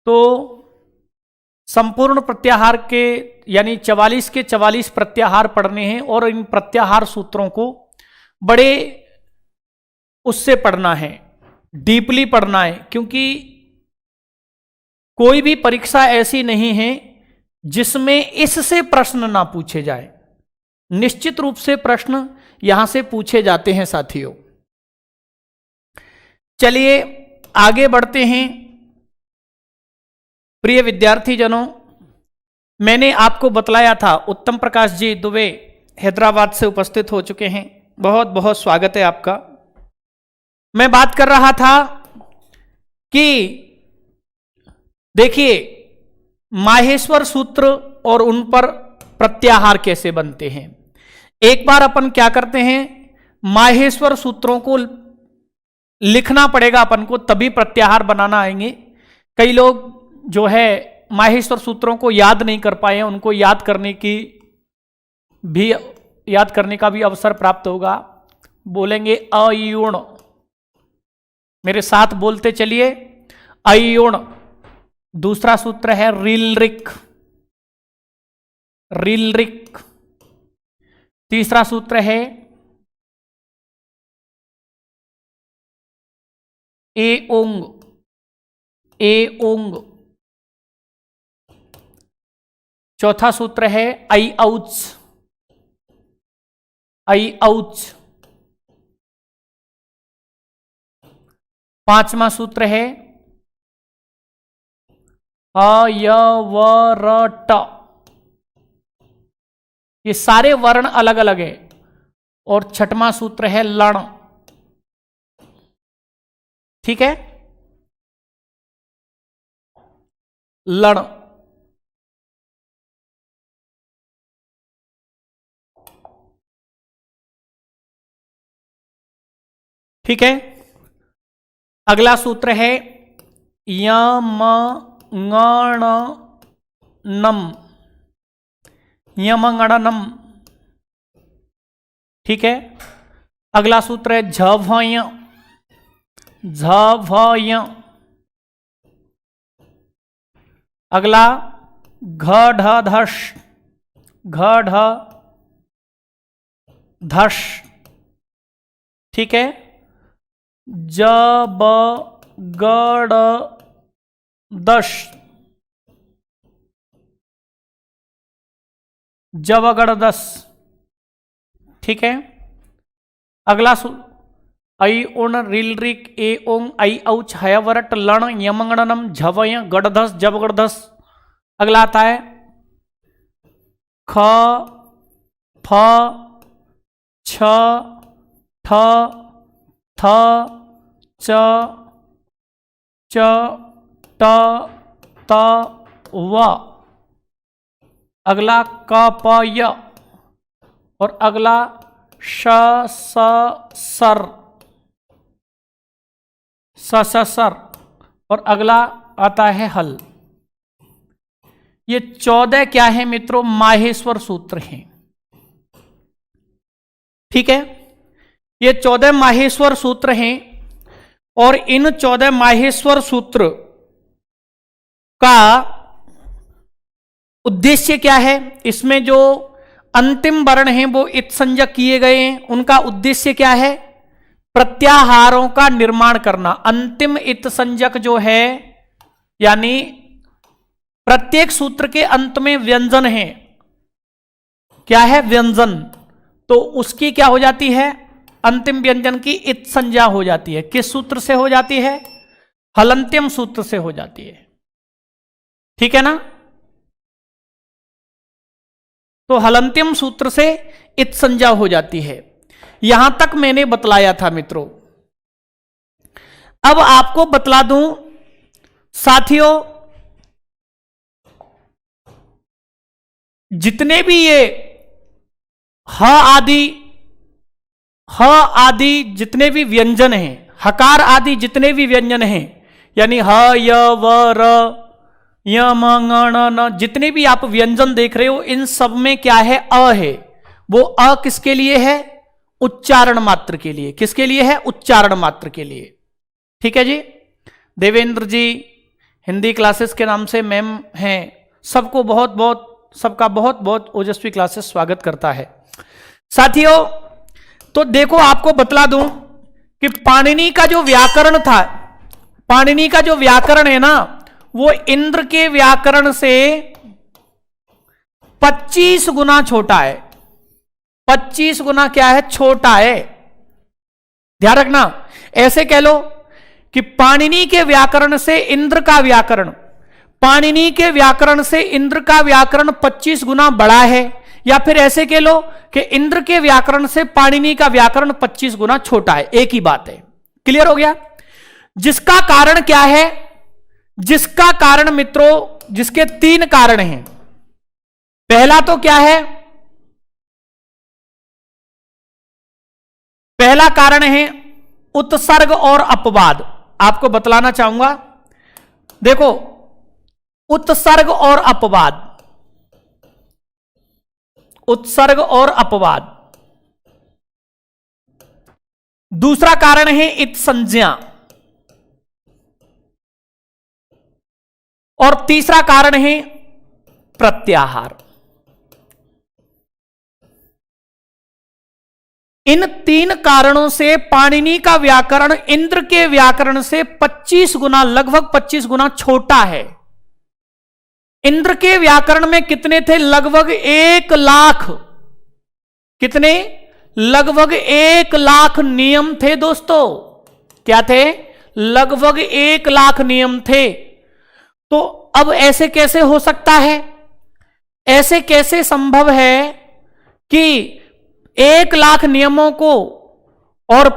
तो संपूर्ण प्रत्याहार के यानी 44 के 44 प्रत्याहार पढ़ने हैं और इन प्रत्याहार सूत्रों को बड़े उससे पढ़ना है, डीपली पढ़ना है, क्योंकि कोई भी परीक्षा ऐसी नहीं है जिसमें इससे प्रश्न ना पूछे जाए। निश्चित रूप से प्रश्न यहां से पूछे जाते हैं साथियों। चलिए आगे बढ़ते हैं। प्रिय विद्यार्थी जनों, मैंने आपको बतलाया था, उत्तम प्रकाश जी दुबे हैदराबाद से उपस्थित हो चुके हैं, बहुत बहुत स्वागत है आपका। मैं बात कर रहा था कि देखिए माहेश्वर सूत्र और उन पर प्रत्याहार कैसे बनते हैं। एक बार अपन क्या करते हैं, माहेश्वर सूत्रों को लिखना पड़ेगा अपन को, तभी प्रत्याहार बनाना आएंगे। कई लोग जो है माहेश्वर सूत्रों को याद नहीं कर पाए हैं, उनको याद करने का भी अवसर प्राप्त होगा। बोलेंगे अयुण, मेरे साथ बोलते चलिए, अयुण। दूसरा सूत्र है रिलरिक, रिलरिक। तीसरा सूत्र है एओंग, एओंग। चौथा सूत्र है आई औच, आई औच। पांचवा सूत्र है अयवरट। ये सारे वर्ण अलग अलग है। और छठवां सूत्र है लण। ठीक है, लण। ठीक है, अगला सूत्र है यमगणनम, यमगणनम। ठीक है, अगला सूत्र है झभय, झभय। अगला घढधश, घढधश। ठीक है, जबगड़दश, जबगड़दश। ठीक है, अगला ऐ उण रिलरिक ए ओंग आई औच हयवरट लण यमगणनम झवय गड़धस जबगड़धस। अगला आता है ख फ छ ठ थ च च ट त व। अगला क प य और अगला श स सर, स स सर। और अगला आता है हल। ये 14 क्या है मित्रों, माहेश्वर सूत्र हैं। ठीक है, ये 14 माहेश्वर सूत्र हैं और इन 14 माहेश्वर सूत्र का उद्देश्य क्या है, इसमें जो अंतिम वर्ण हैं वो इत्संजक किए गए हैं, उनका उद्देश्य क्या है, प्रत्याहारों का निर्माण करना। अंतिम इत्संजक जो है यानी प्रत्येक सूत्र के अंत में व्यंजन है, क्या है, व्यंजन। तो उसकी क्या हो जाती है, अंतिम व्यंजन की इत संज्ञा हो जाती है। किस सूत्र से हो जाती है, हलंत्यम सूत्र से हो जाती है। ठीक है ना, तो हलंत्यम सूत्र से इत संज्ञा हो जाती है। यहां तक मैंने बतलाया था मित्रों। अब आपको बतला दूं साथियों, जितने भी ये ह आदि जितने भी व्यंजन हैं, हकार आदि जितने भी व्यंजन हैं, यानी ह य व र य म ङ ण न, जितने भी आप व्यंजन देख रहे हो, इन सब में क्या है, अ है। वो अ किसके लिए है, उच्चारण मात्र के लिए। किसके लिए है, उच्चारण मात्र के लिए। ठीक है जी, देवेंद्र जी हिंदी क्लासेस के नाम से मैम हैं, सबको सबका बहुत बहुत ओजस्वी क्लासेस स्वागत करता है। साथियों, तो देखो आपको बतला दूं कि पाणिनि का जो व्याकरण था, पाणिनि का जो व्याकरण है ना, वो इंद्र के व्याकरण से 25 गुना छोटा है। 25 गुना क्या है? छोटा है। ध्यान रखना, ऐसे कह लो कि पाणिनि के व्याकरण से इंद्र का व्याकरण, पाणिनि के व्याकरण से इंद्र का व्याकरण 25 गुना बड़ा है, या फिर ऐसे कह लो कि इंद्र के व्याकरण से पाणिनि का व्याकरण 25 गुना छोटा है। एक ही बात है। क्लियर हो गया? जिसका कारण क्या है? जिसका कारण मित्रों, जिसके 3 कारण हैं। पहला तो क्या है? पहला कारण है उत्सर्ग और अपवाद। आपको बतलाना चाहूंगा, देखो, उत्सर्ग और अपवाद, उत्सर्ग और अपवाद। दूसरा कारण है इत संज्ञा, और तीसरा कारण है प्रत्याहार। इन 3 कारणों से पाणिनि का व्याकरण इंद्र के व्याकरण से 25 गुना, लगभग 25 गुना छोटा है। इंद्र के व्याकरण में कितने थे? लगभग 1 लाख। कितने? लगभग 1 लाख नियम थे दोस्तों। क्या थे? लगभग 1 लाख नियम थे। तो अब ऐसे कैसे हो सकता है? ऐसे कैसे संभव है कि 1 लाख नियमों को और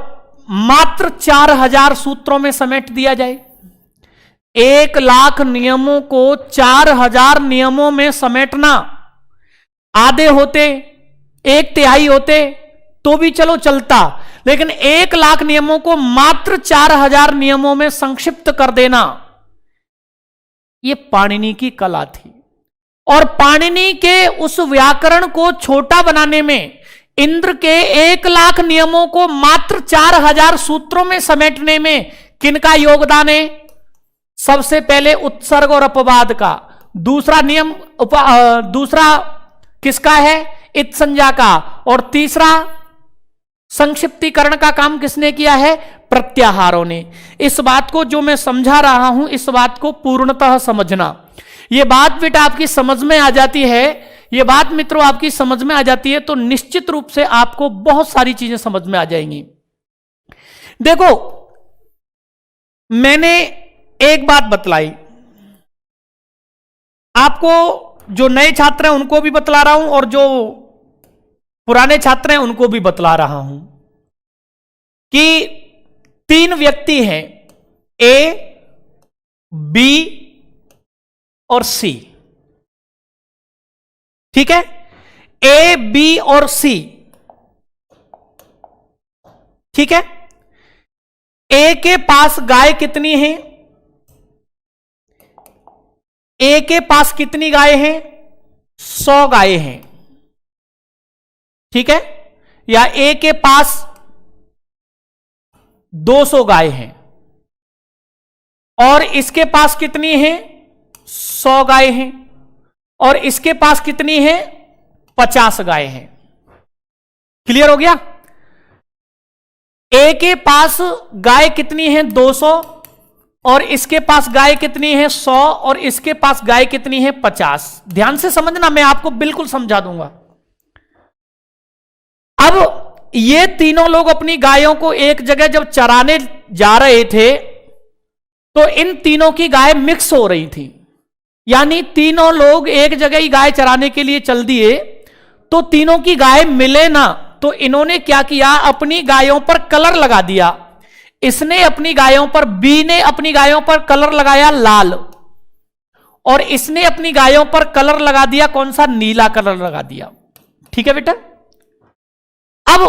मात्र 4000 सूत्रों में समेट दिया जाए? 1 लाख नियमों को 4000 नियमों में समेटना, आधे होते, 1/3 होते तो भी चलो चलता, लेकिन 1 लाख नियमों को मात्र 4000 नियमों में संक्षिप्त कर देना, यह पाणिनि की कला थी। और पाणिनि के उस व्याकरण को छोटा बनाने में, इंद्र के 1 लाख नियमों को मात्र 4000 सूत्रों में समेटने में किनका योगदान है? सबसे पहले उत्सर्ग और अपवाद का। दूसरा नियम दूसरा किसका है? इत संज्ञा का। और तीसरा संक्षिप्तीकरण का काम किसने किया है? प्रत्याहारों ने। इस बात को जो मैं समझा रहा हूं, इस बात को पूर्णतः समझना। यह बात बेटा आपकी समझ में आ जाती है, यह बात मित्रों आपकी समझ में आ जाती है तो निश्चित रूप से आपको बहुत सारी चीजें समझ में आ जाएंगी। देखो, मैंने एक बात बतलाई आपको, जो नए छात्र हैं उनको भी बतला रहा हूं और जो पुराने छात्र हैं उनको भी बतला रहा हूं कि 3 व्यक्ति हैं, ए, बी और सी। ठीक है? ए, बी और सी। ठीक है? ए के पास गाय कितनी है? ए के पास कितनी गाय हैं? 100 गायें हैं। ठीक है? या ए के पास 200 गाय हैं, और इसके पास कितनी है? 100 गाय हैं, और इसके पास कितनी है? 50 गाय हैं। क्लियर हो गया? ए के पास गाय कितनी है? 200, और इसके पास गाय कितनी है? 100, और इसके पास गाय कितनी है? 50। ध्यान से समझना, मैं आपको बिल्कुल समझा दूंगा। अब ये तीनों लोग अपनी गायों को एक जगह जब चराने जा रहे थे तो इन तीनों की गाय मिक्स हो रही थी, यानी तीनों लोग एक जगह ही गाय चराने के लिए चल दिए तो तीनों की गाय मिले ना, तो इन्होंने क्या किया? अपनी गायों पर कलर लगा दिया। इसने अपनी गायों पर, बी ने अपनी गायों पर कलर लगाया लाल, और इसने अपनी गायों पर कलर लगा दिया कौन सा? नीला कलर लगा दिया। ठीक है बेटा? अब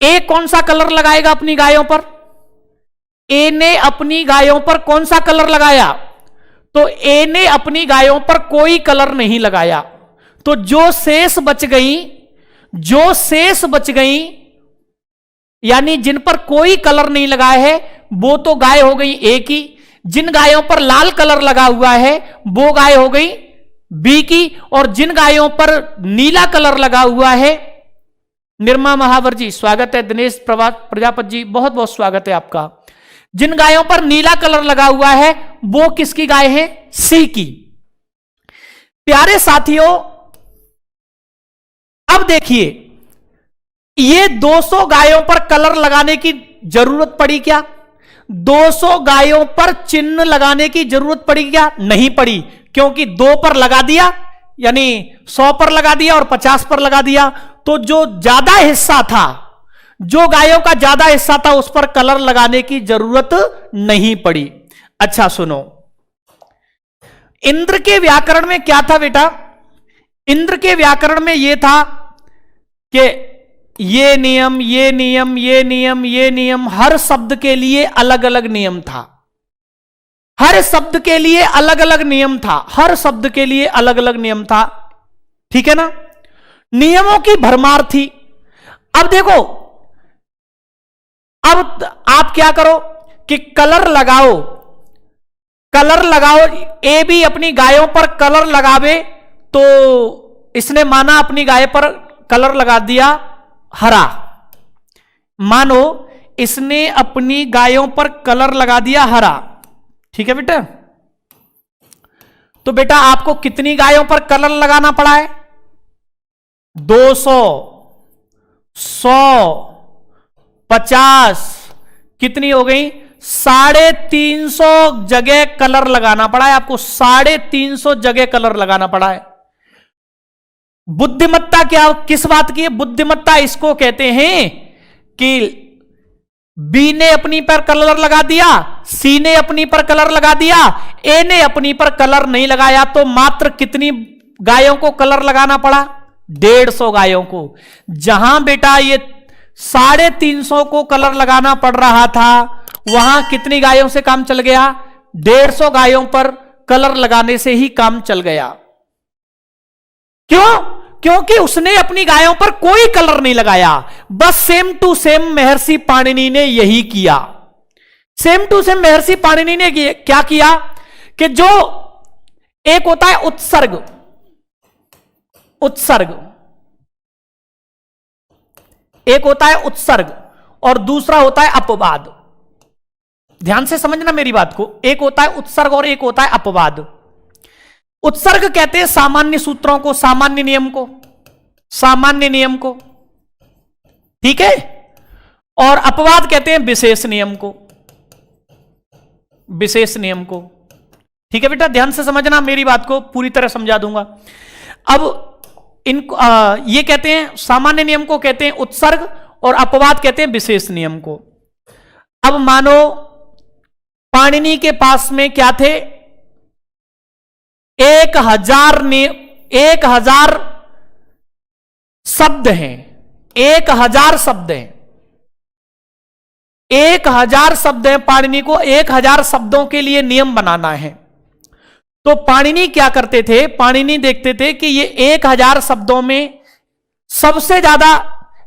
ए कौन सा कलर लगाएगा अपनी गायों पर? ए ने अपनी गायों पर कौन सा कलर लगाया? तो ए ने अपनी गायों पर कोई कलर नहीं लगाया। तो जो शेष बच गई, जो शेष बच गई, यानी जिन पर कोई कलर नहीं लगाया है, वो तो गाय हो गई ए की। जिन गायों पर लाल कलर लगा हुआ है वो गाय हो गई बी की, और जिन गायों पर नीला कलर लगा हुआ है, निर्मा महावर जी स्वागत है, दिनेश प्रजापति जी बहुत बहुत स्वागत है आपका, जिन गायों पर नीला कलर लगा हुआ है वो किसकी गाय है? सी की। प्यारे साथियों, अब देखिए ये 200 गायों पर कलर लगाने की जरूरत पड़ी क्या? 200 गायों पर चिन्ह लगाने की जरूरत पड़ी क्या? नहीं पड़ी, क्योंकि 2 पर लगा दिया, यानी 100 पर लगा दिया और 50 पर लगा दिया, तो जो ज्यादा हिस्सा था, जो गायों का ज्यादा हिस्सा था उस पर कलर लगाने की जरूरत नहीं पड़ी। अच्छा सुनो, इंद्र के व्याकरण में क्या था बेटा? इंद्र के व्याकरण में यह था कि ये नियम, ये नियम, ये नियम, ये नियम, हर शब्द के लिए अलग अलग नियम था, हर शब्द के लिए अलग अलग नियम था, हर शब्द के लिए अलग अलग नियम था, ठीक है ना? नियमों की भरमार थी। अब देखो, अब आप क्या करो कि कलर लगाओ, कलर लगाओ, ए भी अपनी गायों पर कलर लगावे, तो इसने माना अपनी गाय पर कलर लगा दिया हरा, मानो इसने अपनी गायों पर कलर लगा दिया हरा, ठीक है बेटा? तो बेटा आपको कितनी गायों पर कलर लगाना पड़ा है? 200, 100, 50, कितनी हो गई? 350 जगह कलर लगाना पड़ा है आपको, 350 जगह कलर लगाना पड़ा है। बुद्धिमत्ता क्या, किस बात की है बुद्धिमत्ता? इसको कहते हैं कि बी ने अपनी पर कलर लगा दिया, सी ने अपनी पर कलर लगा दिया, ए ने अपनी पर कलर नहीं लगाया, तो मात्र कितनी गायों को कलर लगाना पड़ा? 150 गायों को। जहां बेटा ये 350 को कलर लगाना पड़ रहा था, वहां कितनी गायों से काम चल गया? 150 गायों पर कलर लगाने से ही काम चल गया। क्यों? क्योंकि उसने अपनी गायों पर कोई कलर नहीं लगाया, बस सेम टू सेम महर्षि पाणिनि ने यही किया। सेम टू सेम महर्षि पाणिनि ने क्या किया कि जो एक होता है उत्सर्ग, उत्सर्ग एक होता है उत्सर्ग और दूसरा होता है अपवाद। ध्यान से समझना मेरी बात को, एक होता है उत्सर्ग और एक होता है अपवाद। उत्सर्ग कहते हैं सामान्य सूत्रों को, सामान्य नियम को, सामान्य नियम को, ठीक है? और अपवाद कहते हैं विशेष नियम को, विशेष नियम को, ठीक है बेटा? ध्यान से समझना मेरी बात को, पूरी तरह समझा दूंगा। अब इनको ये कहते हैं सामान्य नियम को कहते हैं उत्सर्ग और अपवाद कहते हैं विशेष नियम को। अब मानो पाणिनि के पास में क्या थे? 1000 शब्द हैं, 1000 शब्द हैं, 1000 शब्द हैं। पाणिनि को 1000 शब्दों के लिए नियम बनाना है। तो पाणिनि क्या करते थे? पाणिनि देखते थे कि ये 1000 शब्दों में सबसे ज्यादा,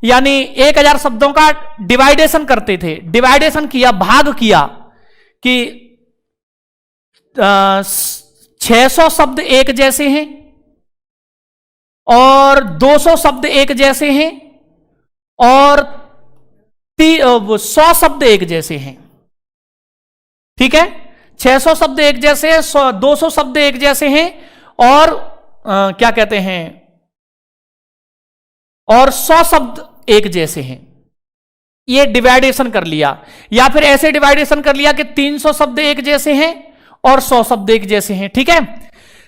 यानी 1000 शब्दों का डिवाइडेशन करते थे। डिवाइडेशन किया, भाग किया कि 600 शब्द एक जैसे हैं और 200 शब्द एक जैसे हैं और 100 शब्द एक जैसे हैं, ठीक है? 600 शब्द एक जैसे हैं, 200 शब्द एक जैसे हैं और क्या कहते हैं, और 100 शब्द एक जैसे हैं। ये डिवाइडेशन कर लिया, या फिर ऐसे डिवाइडेशन कर लिया कि 300 शब्द एक जैसे हैं और 100 शब्द एक जैसे हैं, ठीक है?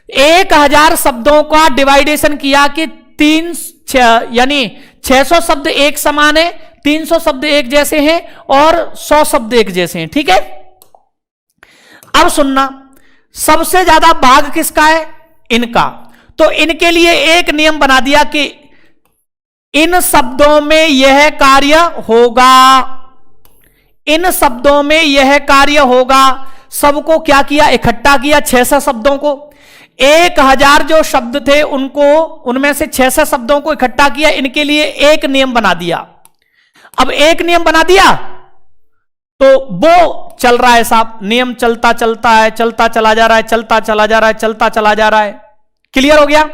1000 शब्दों का डिवाइडेशन किया कि यानी 600 शब्द एक समान है, 300 शब्द एक जैसे हैं और 100 शब्द एक जैसे हैं, ठीक है? अब सुनना, सबसे ज्यादा भाग किसका है? इनका। तो इनके लिए एक नियम बना दिया कि इन शब्दों में यह कार्य होगा, इन शब्दों में यह कार्य होगा। सबको क्या किया? इकट्ठा किया 600 शब्दों को। 1000 जो शब्द थे उनको, उनमें से 600 शब्दों को इकट्ठा किया, इनके लिए एक नियम बना दिया। अब एक नियम बना दिया तो वो चल रहा है साहब, नियम चलता चलता है, चलता चला जा रहा है, चलता चला जा रहा है, चलता चला जा रहा है। क्लियर हो गया?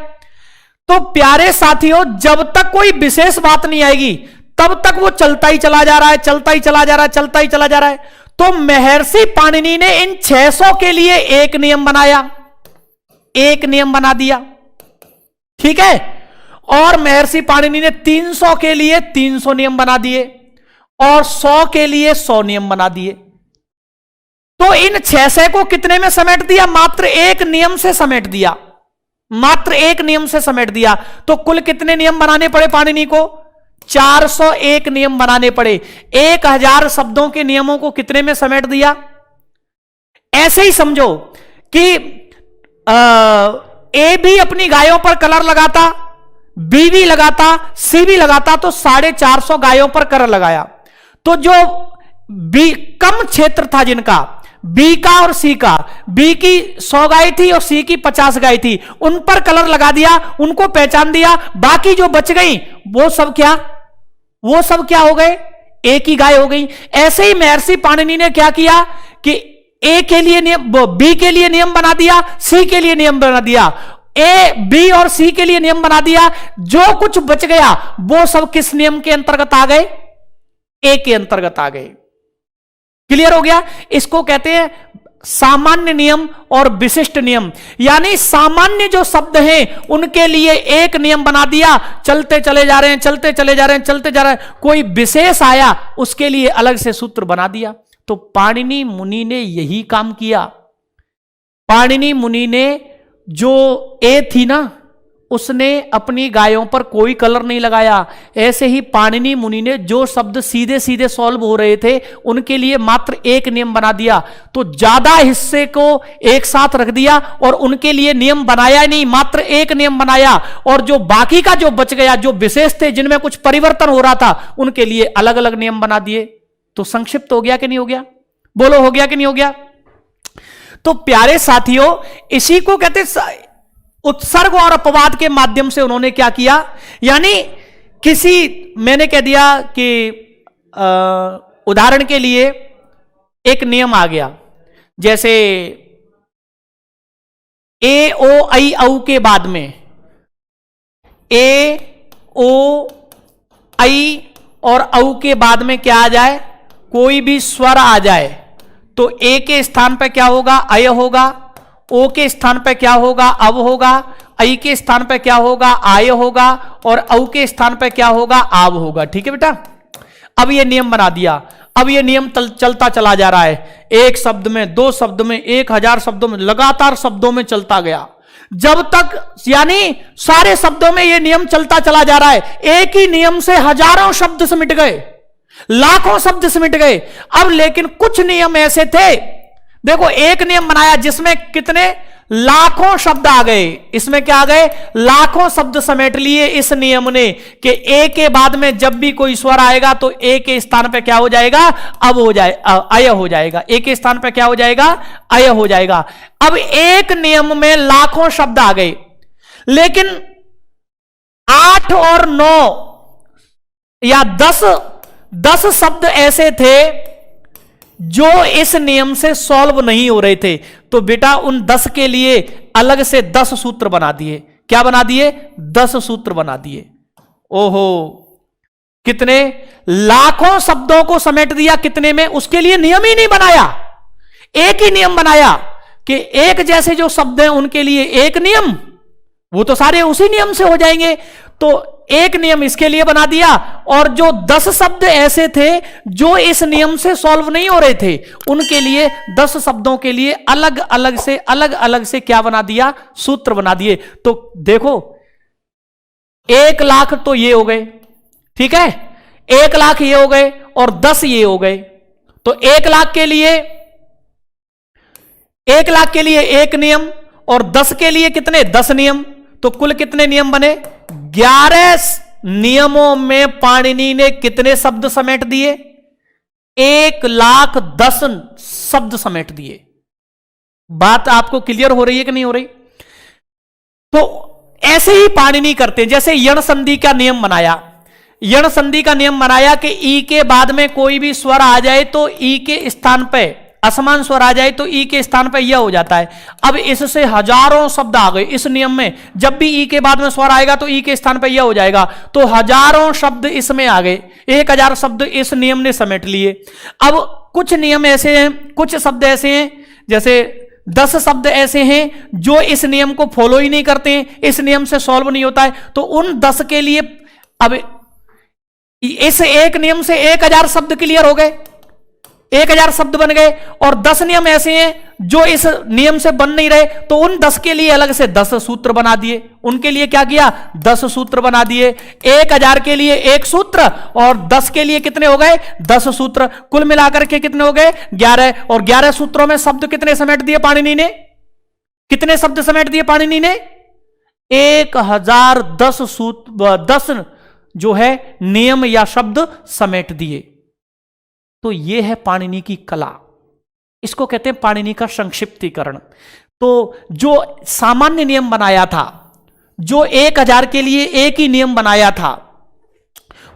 तो प्यारे साथियों, जब तक कोई विशेष बात नहीं आएगी तब तक वो चलता ही चला जा रहा है, चलता ही चला जा रहा है, चलता ही चला जा रहा है। तो महर्षि पाणिनि ने इन 600 के लिए एक नियम बनाया, एक नियम बना दिया, ठीक है। और महर्षि पाणिनि ने 300 के लिए 300 नियम बना दिए और 100 के लिए 100 नियम बना दिए। तो इन 600 को कितने में समेट दिया? मात्र एक नियम से समेट दिया, मात्र एक नियम से समेट दिया। तो कुल कितने नियम बनाने पड़े पाणिनि को? 401 नियम बनाने पड़े। 1000 शब्दों के नियमों को कितने में समेट दिया? ऐसे ही समझो कि ए भी अपनी गायों पर कलर लगाता, बी भी लगाता, सी भी लगाता, तो 450 गायों पर कलर लगाया। तो जो बी कम क्षेत्र था जिनका, बी का और सी का, बी की 100 गाय थी और सी की 50 गाय थी, उन पर कलर लगा दिया, उनको पहचान दिया। बाकी जो बच गई वो सब क्या, वो सब क्या हो गए? एक ही गाय हो गई। ऐसे ही महर्षि पाणिनि ने क्या किया कि ए के लिए नियम, बी के लिए नियम बना दिया, सी के लिए नियम बना दिया, ए बी और सी के लिए नियम बना दिया। जो कुछ बच गया वो सब किस नियम के अंतर्गत आ गए? ए के अंतर्गत आ गए। क्लियर हो गया? इसको कहते हैं सामान्य नियम और विशिष्ट नियम। यानी सामान्य जो शब्द हैं उनके लिए एक नियम बना दिया, चलते चले जा रहे हैं, चलते चले जा रहे हैं, चलते जा रहे हैं। कोई विशेष आया उसके लिए अलग से सूत्र बना दिया। तो पाणिनि मुनि ने यही काम किया। पाणिनि मुनि ने जो ए थी ना, उसने अपनी गायों पर कोई कलर नहीं लगाया। ऐसे ही पाणिनि मुनि ने जो शब्द सीधे सीधे सॉल्व हो रहे थे उनके लिए मात्र एक नियम बना दिया। तो ज्यादा हिस्से को एक साथ रख दिया और उनके लिए नियम बनाया नहीं, मात्र एक नियम बनाया। और जो बाकी का जो बच गया, जो विशेष थे, जिनमें कुछ परिवर्तन हो रहा था, उनके लिए अलग अलग नियम बना दिए। तो संक्षिप्त हो गया कि नहीं हो गया? बोलो, हो गया कि नहीं हो गया? तो प्यारे साथियों, इसी को कहते उत्सर्ग और अपवाद के माध्यम से उन्होंने क्या किया। यानी किसी, मैंने कह दिया कि उदाहरण के लिए एक नियम आ गया, जैसे ए ओ आई औ के बाद में ए ओ आई और औ के बाद में क्या आ जाए? कोई भी स्वर आ जाए तो ए के स्थान पर क्या होगा? अय होगा। ओ के स्थान पर क्या होगा? अव होगा। आई के स्थान पर क्या होगा? आय होगा। और औ के स्थान पर क्या होगा? आव होगा। ठीक है बेटा? अब ये नियम बना दिया। अब ये नियम चलता चला जा रहा है, एक शब्द में, दो शब्द में, 1000 शब्दों में, लगातार शब्दों में चलता गया, जब तक, यानी सारे शब्दों में ये नियम चलता चला जा रहा है। एक ही नियम से हजारों शब्द समिट गए, लाखों शब्द समिट गए। अब लेकिन कुछ नियम ऐसे थे, देखो एक नियम बनाया जिसमें कितने लाखों शब्द आ गए। इसमें क्या आ गए? लाखों शब्द समेट लिए इस नियम ने कि ए के बाद में जब भी कोई स्वर आएगा तो ए के स्थान पे क्या हो जाएगा? अब हो जाए, अय हो जाएगा। ए के स्थान पे क्या हो जाएगा? अय हो जाएगा। अब एक नियम में लाखों शब्द आ गए, लेकिन 8 और 9 या 10 शब्द ऐसे थे जो इस नियम से सॉल्व नहीं हो रहे थे। तो बेटा उन 10 के लिए अलग से 10 सूत्र बना दिए। क्या बना दिए? 10 सूत्र बना दिए। ओहो, कितने लाखों शब्दों को समेट दिया कितने में? उसके लिए नियम ही नहीं बनाया, एक ही नियम बनाया कि एक जैसे जो शब्द हैं उनके लिए एक नियम, वो तो सारे उसी नियम से हो जाएंगे। तो एक नियम इसके लिए बना दिया, और जो 10 शब्द ऐसे थे जो इस नियम से सॉल्व नहीं हो रहे थे, उनके लिए 10 शब्दों के लिए अलग अलग से क्या बना दिया? सूत्र बना दिए। तो देखो 1 लाख तो ये हो गए, ठीक है, 1 लाख ये हो गए और 10 ये हो गए। तो 1 लाख के लिए 1 नियम और 10 के लिए कितने? 10 नियम। तो कुल कितने नियम बने? 11 नियमों में पाणिनि ने कितने शब्द समेट दिए? 1,10,000 शब्द समेट दिए। बात आपको क्लियर हो रही है कि नहीं हो रही? तो ऐसे ही पाणिनि करते हैं। जैसे यण संधि का नियम बनाया, यण संधि का नियम बनाया कि ई के बाद में कोई भी स्वर आ जाए तो ई के स्थान पे असमान स्वर आ जाए तो ई के स्थान पे यह हो जाता है। अब इससे हजारों शब्द आ गए इस नियम में, जब भी ई के बाद में स्वर आएगा तो ई के स्थान पे यह हो जाएगा, तो हजारों शब्द इसमें आ गए, 1000 शब्द इस नियम ने समेट लिए। अब कुछ नियम ऐसे हैं, कुछ शब्द ऐसे हैं, जैसे 10 शब्द ऐसे हैं जो इस नियम को फॉलो ही नहीं करते हैं, इस नियम से सॉल्व नहीं होता है, तो उन 10 के लिए अब इस एक नियम से 1000 शब्द क्लियर हो गए, 1000 शब्द बन गए। और 10 नियम ऐसे हैं जो इस नियम से बन नहीं रहे, तो उन 10 के लिए अलग से 10 सूत्र बना दिए। उनके लिए क्या किया, 10 सूत्र बना दिए। 1000 के लिए 1 सूत्र और 10 के लिए कितने हो गए, 10 सूत्र। कुल मिलाकर के कितने हो गए, 11। और 11 सूत्रों में शब्द कितने समेट दिए पाणिनि ने, कितने शब्द समेट दिए पाणिनि ने, 1010 सूत्र, 10 जो है नियम या शब्द समेट दिए। तो यह है पाणिनि की कला, इसको कहते हैं पाणिनि का संक्षिप्तीकरण। तो जो सामान्य नियम बनाया था, जो 1000 के लिए एक ही नियम बनाया था,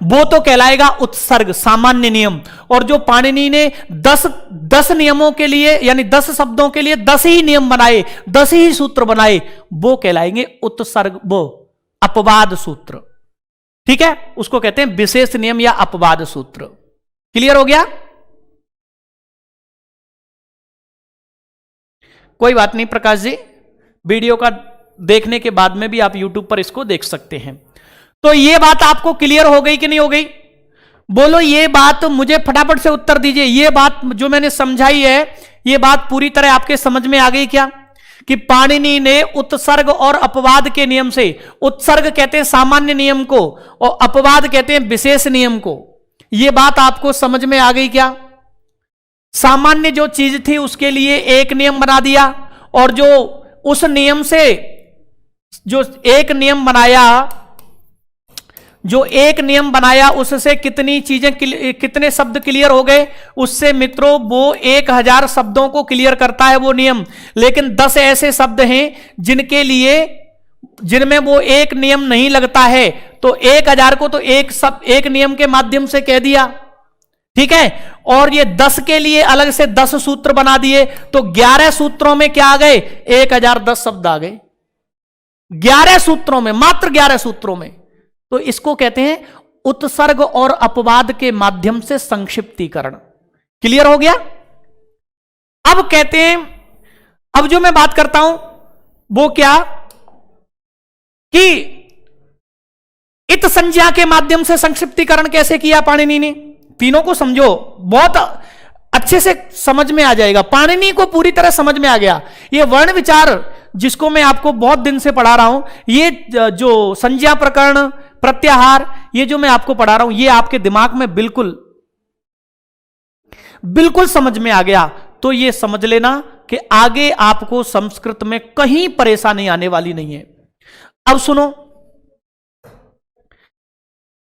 वो तो कहलाएगा उत्सर्ग, सामान्य नियम। और जो पाणिनि ने 10 नियमों के लिए यानी 10 शब्दों के लिए 10 ही नियम बनाए, 10 ही सूत्र बनाए, वो कहलाएंगे उत्सर्ग, वो अपवाद सूत्र। ठीक है, उसको कहते हैं विशेष नियम या अपवाद सूत्र। क्लियर हो गया, कोई बात नहीं प्रकाश जी, वीडियो का देखने के बाद में भी आप YouTube पर इसको देख सकते हैं। तो ये बात आपको क्लियर हो गई कि नहीं हो गई, बोलो ये बात, मुझे फटाफट से उत्तर दीजिए। ये बात जो मैंने समझाई है, ये बात पूरी तरह आपके समझ में आ गई क्या, कि पाणिनि ने उत्सर्ग और अपवाद के नियम से, उत्सर्ग कहते हैं सामान्य नियम को और अपवाद कहते हैं विशेष नियम को, ये बात आपको समझ में आ गई क्या। सामान्य जो चीज थी उसके लिए एक नियम बना दिया, और जो उस नियम से जो एक नियम बनाया, जो एक नियम बनाया उससे कितनी चीजें, कितने शब्द क्लियर हो गए, उससे मित्रों वो 1000 शब्दों को क्लियर करता है वो नियम। लेकिन 10 ऐसे शब्द हैं जिनके लिए, जिनमें वो एक नियम नहीं लगता है, तो 1000 को तो एक नियम के माध्यम से कह दिया, ठीक है। और ये 10 के लिए अलग से 10 सूत्र बना दिए, तो 11 सूत्रों में क्या आ गए, 1010 शब्द आ गए 11 सूत्रों में, मात्र 11 सूत्रों में। तो इसको कहते हैं उत्सर्ग और अपवाद के माध्यम से संक्षिप्तीकरण। क्लियर हो गया। अब कहते हैं, अब जो मैं बात करता हूं वो क्या, कि इत संज्ञा के माध्यम से संक्षिप्तीकरण कैसे किया पाणिनि ने। तीनों को समझो, बहुत अच्छे से समझ में आ जाएगा, पाणिनि को पूरी तरह समझ में आ गया। ये वर्ण विचार जिसको मैं आपको बहुत दिन से पढ़ा रहा हूं, ये जो संज्ञा प्रकरण, प्रत्याहार, ये जो मैं आपको पढ़ा रहा हूं, ये आपके दिमाग में बिल्कुल बिल्कुल समझ में आ गया। तो ये समझ लेना कि आगे आपको संस्कृत में कहीं परेशानी आने वाली नहीं है। अब सुनो,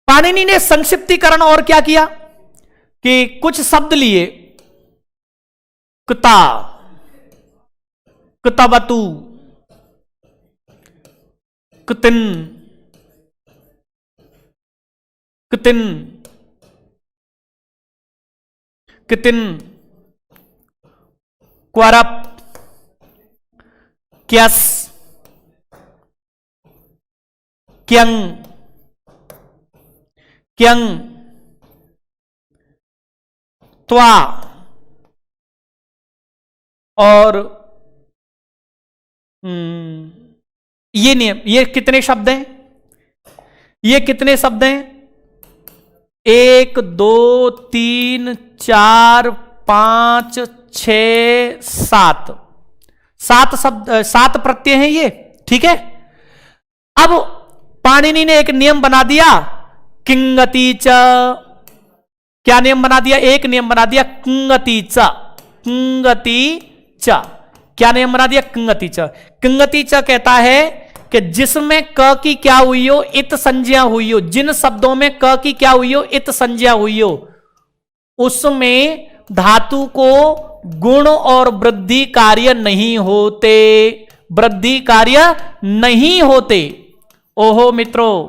पाणिनि ने संक्षिप्तीकरण और क्या किया, कि कुछ शब्द लिए, कृता, कृतवतु, कृतिन, कृतिन, कृतिन, क्वरप, क्यस, क्यंग, क्यंग, त्वा, और ये नियम, ये कितने शब्द हैं, ये कितने शब्द हैं, 1 2 3 4 5 6 7 7 शब्द, 7 प्रत्यय हैं ये, ठीक है। अब पाणिनि ने एक नियम बना दिया, किंगति च, क्या नियम बना दिया, एक नियम बना दिया, किंगति च, किंगति च, क्या नियम बना दिया, किंगति च। किंगति च कहता है कि जिसमें क की क्या हुई हो, इत संज्ञा हुई हो, जिन शब्दों में क की क्या हुई हो, इत संज्ञा हुई हो, उसमें धातु को गुण और वृद्धि कार्य नहीं होते, वृद्धि कार्य नहीं होते। ओहो मित्रों,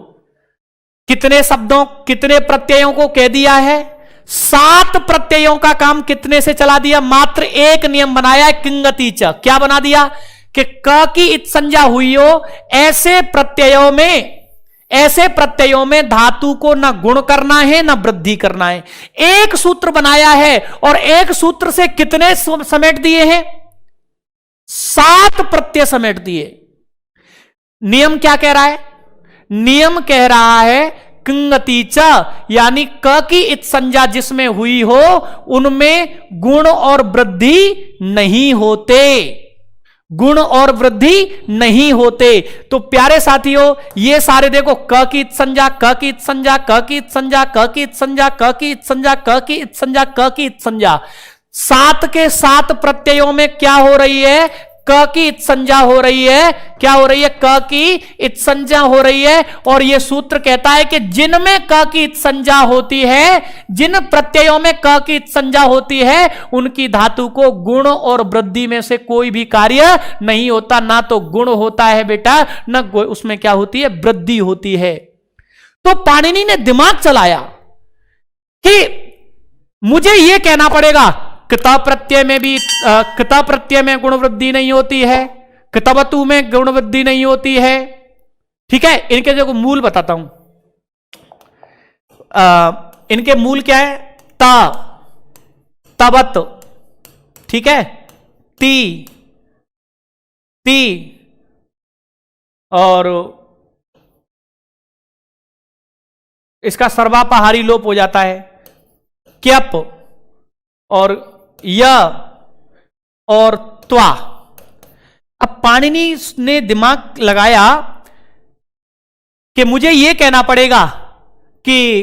कितने शब्दों, कितने प्रत्ययों को कह दिया है? 7 प्रत्ययों का काम कितने से चला दिया? मात्र एक नियम बनाया है, किंगति च। क्या बना दिया? कि क की इत संज्ञा हुई हो, ऐसे प्रत्ययों में धातु को न गुण करना है न वृद्धि करना है। एक सूत्र बनाया है और एक सूत्र से कितने समेट दिए हैं? 7 प्रत्यय समेट दिए। नियम क्या कह रहा है? नियम कह रहा है किंगति च, यानी क की इत संज्ञा जिसमें हुई हो उनमें गुण और वृद्धि नहीं होते, गुण और वृद्धि नहीं होते। तो प्यारे साथियों, ये सारे देखो, क की इत संज्ञा, क की इत संज्ञा, क की इत संज्ञा, क की इत संज्ञा, क की इत संज्ञा, क की इत संज्ञा, क की इत संज्ञा, 7 के 7 प्रत्ययों में क्या हो रही है? क की इत संज्ञा हो रही है। क्या हो रही है? क की इत संज्ञा हो रही है। और यह सूत्र कहता है कि जिनमें क की इत संज्ञा होती है, जिन प्रत्ययों में क की इत संज्ञा होती है, उनकी धातु को गुण और वृद्धि में से कोई भी कार्य नहीं होता। ना तो गुण होता है बेटा, ना उसमें क्या होती है? वृद्धि होती है। तो पाणिनि ने दिमाग चलाया कि मुझे यह कहना पड़ेगा किता प्रत्यय में भी, किता प्रत्यय में गुण वृद्धि नहीं होती है, कितवतु में गुण वृद्धि नहीं होती है। ठीक है, इनके जो मूल बताता हूं। इनके मूल क्या है? ता, तवत, ठीक है, ती, ती, और इसका सर्वापहारी लोप हो जाता है, क्यप, और य और त्वा। अब पाणिनि ने दिमाग लगाया कि मुझे यह कहना पड़ेगा कि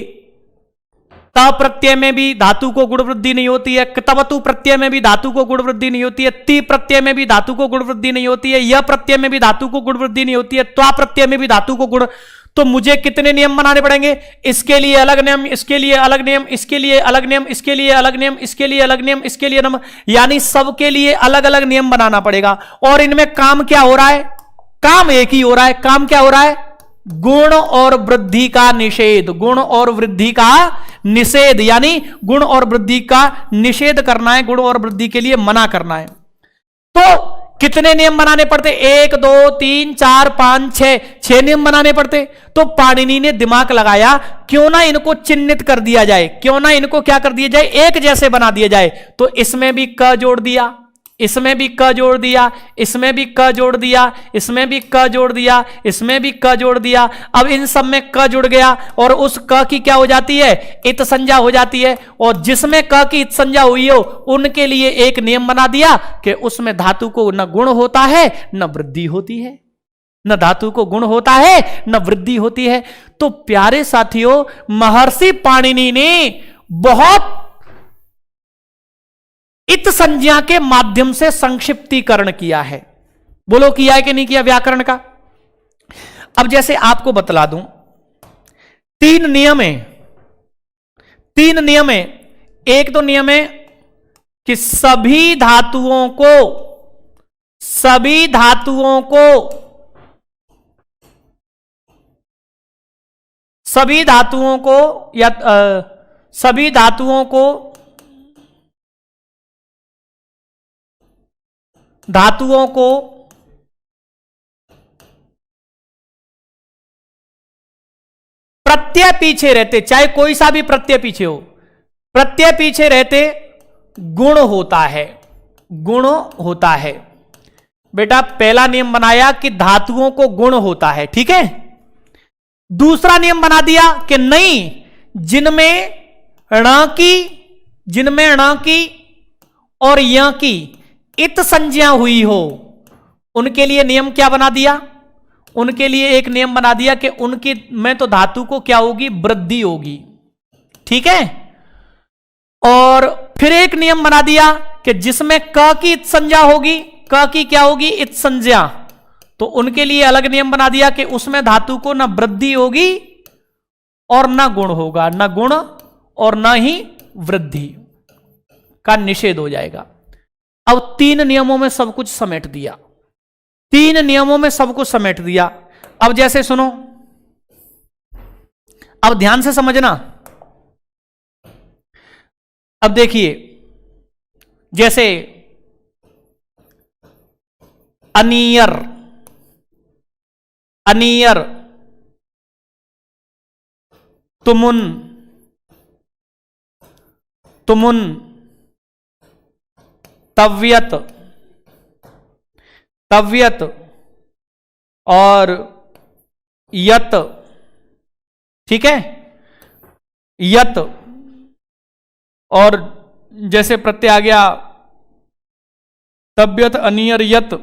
त प्रत्यय में भी धातु को गुण वृद्धि नहीं होती है, क्तवतु प्रत्यय में भी धातु को गुण वृद्धि नहीं होती है, ती प्रत्यय में भी धातु को गुण वृद्धि नहीं होती है, य प्रत्यय में भी धातु को गुण वृद्धि नहीं होती है, त्वा प्रत्यय में भी धातु को गुण। तो मुझे कितने नियम बनाने पड़ेंगे? इसके लिए अलग नियम, इसके लिए अलग नियम, इसके लिए अलग नियम, इसके लिए अलग नियम, इसके लिए अलग नियम, इसके लिए नियम, यानी सबके लिए अलग अलग नियम बनाना पड़ेगा। और इनमें काम क्या हो रहा है? काम एक ही हो रहा है। काम क्या हो रहा है? गुण और वृद्धि का निषेध। गुण और वृद्धि का निषेध, यानी गुण और वृद्धि का निषेध करना है, गुण और वृद्धि के लिए मना करना है। तो कितने नियम बनाने पड़ते? 1 2 3 4 5 6 नियम बनाने पड़ते। तो पाणिनि ने दिमाग लगाया, क्यों ना इनको चिन्हित कर दिया जाए, क्यों ना इनको क्या कर दिया जाए? एक जैसे बना दिया जाए। तो इसमें भी क जोड़ दिया, इसमें भी क जोड़ दिया, इसमें भी क जोड़ दिया, इसमें भी क जोड़ दिया, इसमें भी क जोड़ दिया। अब इन सब में क जुड़ गया और उस क की क्या हो जाती है? इत संज्ञा हो जाती है। और जिसमें क की इत संज्ञा हुई हो उनके लिए एक नियम बना दिया कि उसमें धातु को न गुण होता है न वृद्धि होती है, न धातु को गुण होता है न वृद्धि होती है। तो प्यारे साथियों, महर्षि पाणिनि ने बहुत इत संज्ञा के माध्यम से संक्षिप्तीकरण किया है। बोलो किया है कि नहीं किया व्याकरण का? अब जैसे आपको बतला दूं, 3 नियम है, 3 नियम है। एक तो नियम है कि सभी धातुओं को सभी धातुओं को प्रत्यय पीछे रहते, चाहे कोई सा भी प्रत्यय पीछे हो, प्रत्यय पीछे रहते गुण होता है, गुण होता है। बेटा पहला नियम बनाया कि धातुओं को गुण होता है, ठीक है। दूसरा नियम बना दिया कि नहीं, जिनमें ण की और य की इत संज्ञा हुई हो उनके लिए नियम क्या बना दिया? उनके लिए एक नियम बना दिया कि उनकी में तो धातु को क्या होगी? वृद्धि होगी, ठीक है। और फिर एक नियम बना दिया कि जिसमें क की इत संज्ञा होगी, क की क्या होगी? इत संज्ञा, तो उनके लिए अलग नियम बना दिया कि उसमें धातु को न वृद्धि होगी और न गुण होगा, न गुण और न ही वृद्धि का निषेध हो जाएगा। अब 3 नियमों में सब कुछ समेट दिया, 3 नियमों में सब कुछ समेट दिया। अब जैसे सुनो, अब ध्यान से समझना। अब देखिए, जैसे अनियर, अनियर, तुमुन, तुमुन, तव्यत, तव्यत और यत, ठीक है, यत, और जैसे प्रत्यय आ गया तव्यत, अनियर, यत,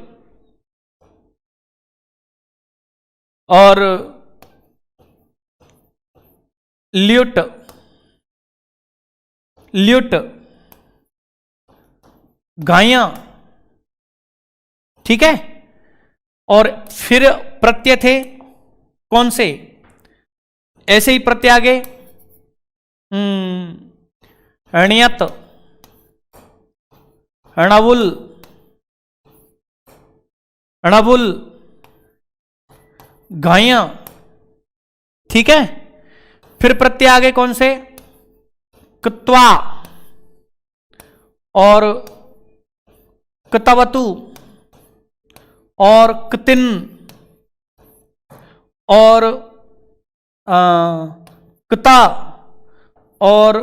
और ल्युट, ल्युट, गाया, ठीक है। और फिर प्रत्यय थे कौन से, ऐसे ही प्रत्यय आगे, हणियत, हणवुल, हणवुल, गाया, ठीक है। फिर प्रत्यय आगे कौन से, कृत्वा और कृतवतु और कृतिन और कृता और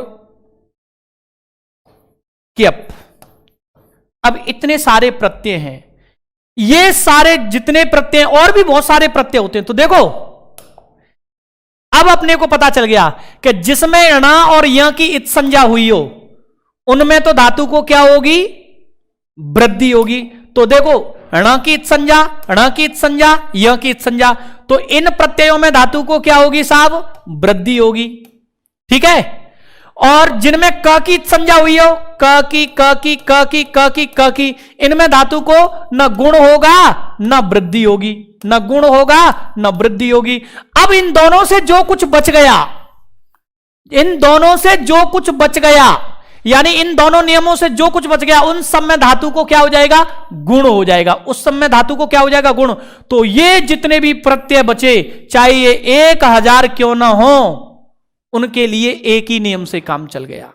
क्यप। अब इतने सारे प्रत्यय हैं, ये सारे जितने प्रत्यय, और भी बहुत सारे प्रत्यय होते हैं। तो देखो, अब अपने को पता चल गया कि जिसमें ण और य की इत संज्ञा हुई हो, उनमें तो धातु को क्या होगी, वृद्धि होगी। तो देखो, ण की इत संज्ञा, ण की इत संज्ञा, य की इत संज्ञा, तो इन प्रत्ययों में धातु को क्या होगी साहब, वृद्धि होगी, ठीक है। और जिनमें क की संज्ञा हुई हो, क की, क की, क की, क की, क की, इनमें धातु को न गुण होगा न वृद्धि होगी, न गुण होगा न वृद्धि होगी। अब इन दोनों से जो कुछ बच गया, इन दोनों से जो कुछ बच गया, यानी इन दोनों नियमों से जो कुछ बच गया, उन सब में धातु को क्या हो जाएगा, गुण हो जाएगा। उस सब में धातु को क्या हो जाएगा, गुण। तो ये जितने भी प्रत्यय बचे, चाहे ये 1000 क्यों ना हो, उनके लिए एक ही नियम से काम चल गया।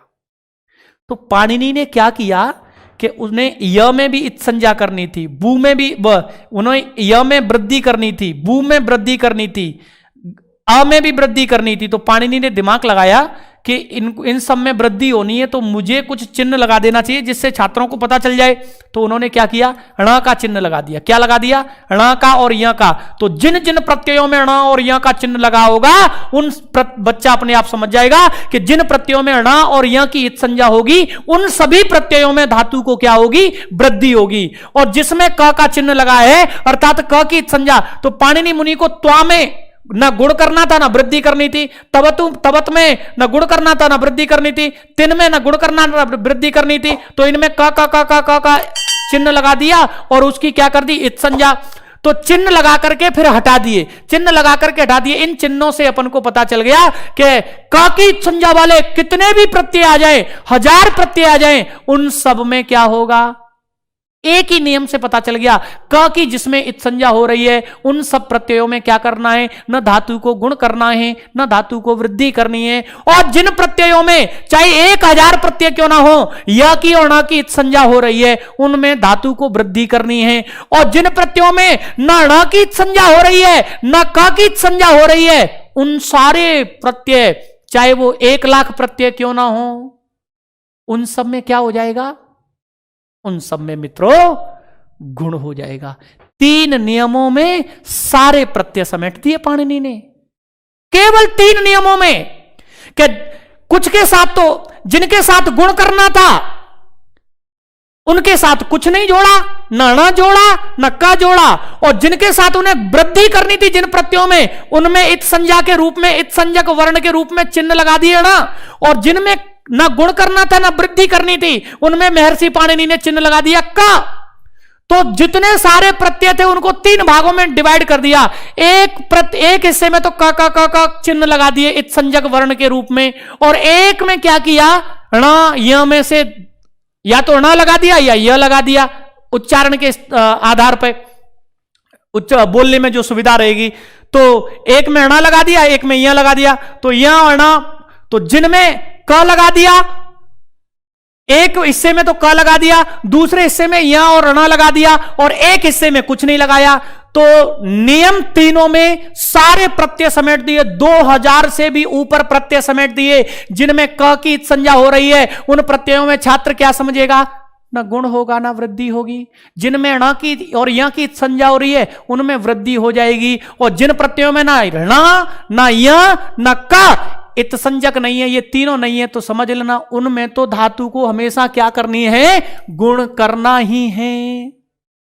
तो पाणिनि ने क्या किया कि उन्हें य में भी इत संज्ञा करनी थी, बू में भी, उन्हें य में वृद्धि करनी थी, बू में वृद्धि करनी थी, अ में भी वृद्धि करनी थी। तो पाणिनि ने दिमाग लगाया कि इन सब में वृद्धि होनी है, तो मुझे कुछ चिन्ह लगा देना चाहिए जिससे छात्रों को पता चल जाए। तो उन्होंने क्या किया, ण का चिन्ह लगा दिया। क्या लगा दिया, ण का और य का। तो जिन जिन प्रत्ययों में ण और य का चिन्ह लगा होगा, उन बच्चा अपने आप समझ जाएगा कि जिन प्रत्ययों में ण और य की इत संज्ञा होगी, उन सभी प्रत्ययों में धातु को क्या होगी, वृद्धि होगी। और जिसमें क का चिन्ह लगा है, अर्थात क की इत संज्ञा, तो पाणिनि मुनि को त्वा में न गुण करना था, न वृद्धि करनी थी। तवत में न गुण करना था, न वृद्धि करनी थी। तिन में न गुण करना, न वृद्धि करनी थी। तो इनमें का चिन्ह लगा दिया और उसकी क्या कर दी, इत संज्ञा। तो चिन्ह लगा करके फिर हटा दिए, चिन्ह लगा करके हटा दिए। इन चिन्हों से अपन को पता चल गया कि का की इत संज्ञा वाले कितने भी प्रत्यय आ जाए, 1000 प्रत्यय आ जाए, उन सब में क्या होगा, एक ही नियम से पता चल गया। क की जिसमें इत संज्ञा हो रही है, उन सब प्रत्ययों में क्या करना है, न धातु को गुण करना है, न धातु को वृद्धि करनी है। और जिन प्रत्ययों में चाहे 1000 प्रत्यय क्यों ना हो, य की और न की इत संज्ञा हो रही है, उनमें धातु को वृद्धि करनी है। और जिन प्रत्ययों में न ण की इत संज्ञा हो रही है, न क की इत संज्ञा हो रही है, उन सारे प्रत्यय, चाहे वो 1,00,000 प्रत्यय क्यों ना हो, उन सब में क्या हो जाएगा, उन सब में मित्रों गुण हो जाएगा। 3 नियमों में सारे प्रत्यय समेट दिए पाणिनि ने, केवल 3 नियमों में। कि कुछ के साथ तो जिनके साथ गुण करना था, उनके साथ कुछ नहीं जोड़ा, न जोड़ा न का जोड़ा। और जिनके साथ उन्हें वृद्धि करनी थी जिन प्रत्ययों में, उनमें इत संज्ञा के रूप में, इत संज्ञक वर्ण के रूप में चिन्ह लगा दिए ना। और जिनमें न गुण करना था, न वृद्धि करनी थी, उनमें महर्षि पाणिनि ने चिन्ह लगा दिया का। तो जितने सारे प्रत्यय थे उनको 3 भागों में डिवाइड कर दिया। एक हिस्से में तो का चिन्ह लगा दिए इत संज्ञक वर्ण के रूप में, और एक में क्या किया, ण य में से या तो ण लगा दिया या य लगा दिया उच्चारण के आधार पर। बोलने में जो सुविधा रहेगी। तो एक में अणा लगा दिया, एक में यहां लगा दिया, तो यहां अणा, तो जिनमें क लगा दिया, एक हिस्से में तो क लगा दिया, दूसरे हिस्से में यहां और अणा लगा दिया, और एक हिस्से में कुछ नहीं लगाया। तो नियम तीनों में सारे प्रत्यय समेट दिए, 2000 से भी ऊपर प्रत्यय समेट दिए। जिनमें क की संज्ञा हो रही है उन प्रत्ययों में छात्र क्या समझेगा, ना गुण होगा ना वृद्धि होगी। जिनमें ण की और य की संज्ञा हो रही है उनमें वृद्धि हो जाएगी। और जिन प्रत्ययों में ना ण ना य ना क इत संज्ञक नहीं है, ये तीनों नहीं है, तो समझ लेना उनमें तो धातु को हमेशा क्या करनी है, गुण करना ही है।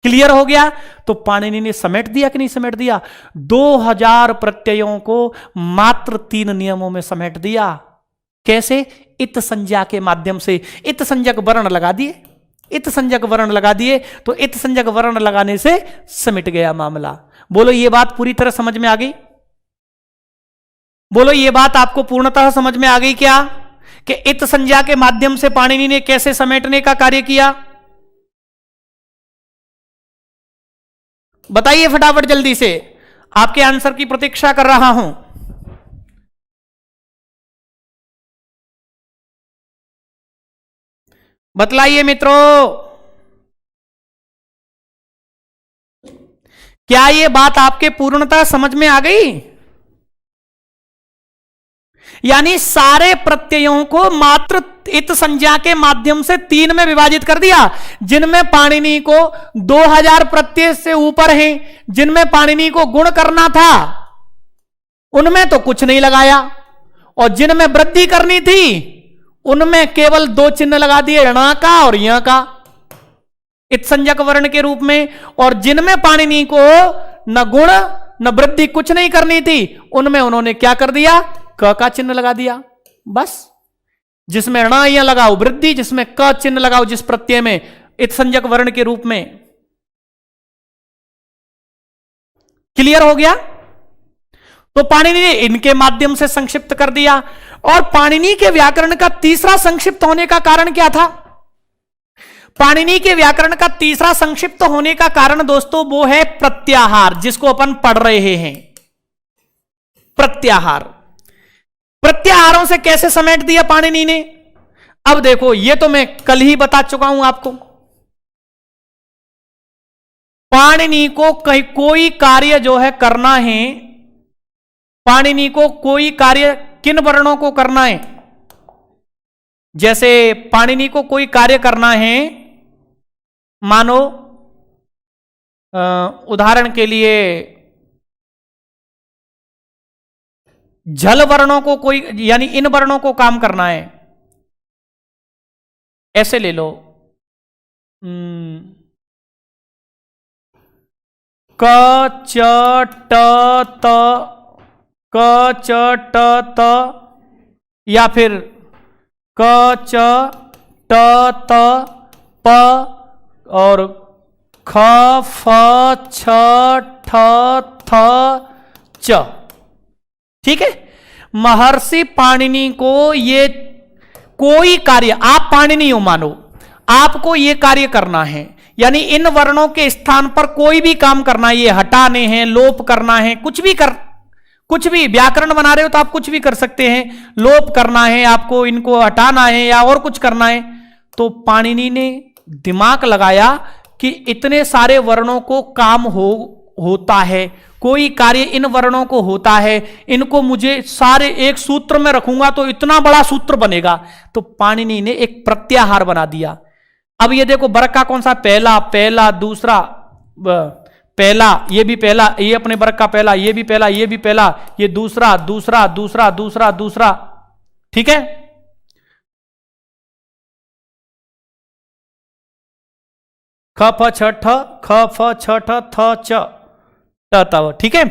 क्लियर हो गया। तो पाणिनि ने समेट दिया कि नहीं समेट दिया, 2000 प्रत्ययों को मात्र 3 नियमों में समेट दिया। कैसे, इत संज्ञा के माध्यम से। इत संज्ञक वर्ण लगा दिए, इत संज्ञक वर्ण लगा दिए, तो इत संज्ञक वर्ण लगाने से समिट गया मामला। बोलो ये बात पूरी तरह समझ में आ गई? बोलो ये बात आपको पूर्णतः समझ में आ गई क्या, कि इत संज्ञा के माध्यम से पाणिनि ने कैसे समेटने का कार्य किया? बताइए फटाफट जल्दी से, आपके आंसर की प्रतीक्षा कर रहा हूं। बतलाइए मित्रों, क्या यह बात आपके पूर्णतः समझ में आ गई? यानी सारे प्रत्ययों को मात्र इत संज्ञा के माध्यम से 3 में विभाजित कर दिया। जिनमें पाणिनि को 2000 प्रत्यय से ऊपर हैं, जिनमें पाणिनि को गुण करना था उनमें तो कुछ नहीं लगाया, और जिनमें वृद्धि करनी थी उनमें केवल 2 चिन्ह लगा दिए, ण का और य का, इत संज्ञक वर्ण के रूप में। और जिनमें पाणिनि को न गुण न वृद्धि कुछ नहीं करनी थी उनमें उन्होंने क्या कर दिया, क का चिन्ह लगा दिया। बस, जिसमें ण या लगाओ वृद्धि, जिसमें क चिन्ह लगाओ जिस प्रत्यय में, इत संज्ञक वर्ण के रूप में। क्लियर हो गया? तो पाणिनि ने इनके माध्यम से संक्षिप्त कर दिया। और पाणिनि के व्याकरण का तीसरा संक्षिप्त होने का कारण क्या था? पाणिनि के व्याकरण का तीसरा संक्षिप्त होने का कारण दोस्तों वो है प्रत्याहार, जिसको अपन पढ़ रहे हैं। प्रत्याहार, प्रत्याहारों से कैसे समेट दिया पाणिनि ने? अब देखो, ये तो मैं कल ही बता चुका हूं आपको। पाणिनि को कोई कार्य जो है करना है, पाणिनि को कोई कार्य किन वर्णों को करना है? जैसे पाणिनि को कोई कार्य करना है, मानो उदाहरण के लिए झल वर्णों को कोई, यानी इन वर्णों को काम करना है। ऐसे ले लो, क च ट त, क च ट त, या फिर क च ट त प और ख फ छ ठ थ च। ठीक है, महर्षि पाणिनि को ये कोई कार्य, आप पाणिनि हो मानो, आपको ये कार्य करना है, यानी इन वर्णों के स्थान पर कोई भी काम करना है, ये हटाने हैं, लोप करना है, कुछ भी व्याकरण बना रहे हो तो आप कुछ भी कर सकते हैं, लोप करना है आपको, इनको हटाना है या और कुछ करना है। तो पाणिनि ने दिमाग लगाया कि इतने सारे वर्णों को काम होता है, कोई कार्य इन वर्णों को होता है, इनको मुझे सारे एक सूत्र में रखूंगा तो इतना बड़ा सूत्र बनेगा। तो पाणिनि ने एक प्रत्याहार बना दिया। अब ये देखो, वर्ग का कौन सा, पहला, पहला, दूसरा, पहला, ये भी पहला, ये अपने वर्ग का पहला, ये भी पहला, ये भी पहला, ये दूसरा, दूसरा, दूसरा, दूसरा, दूसरा। ठीक है, ख फ छ ठ, ख फ छ ठ थ च त त। ठीक है,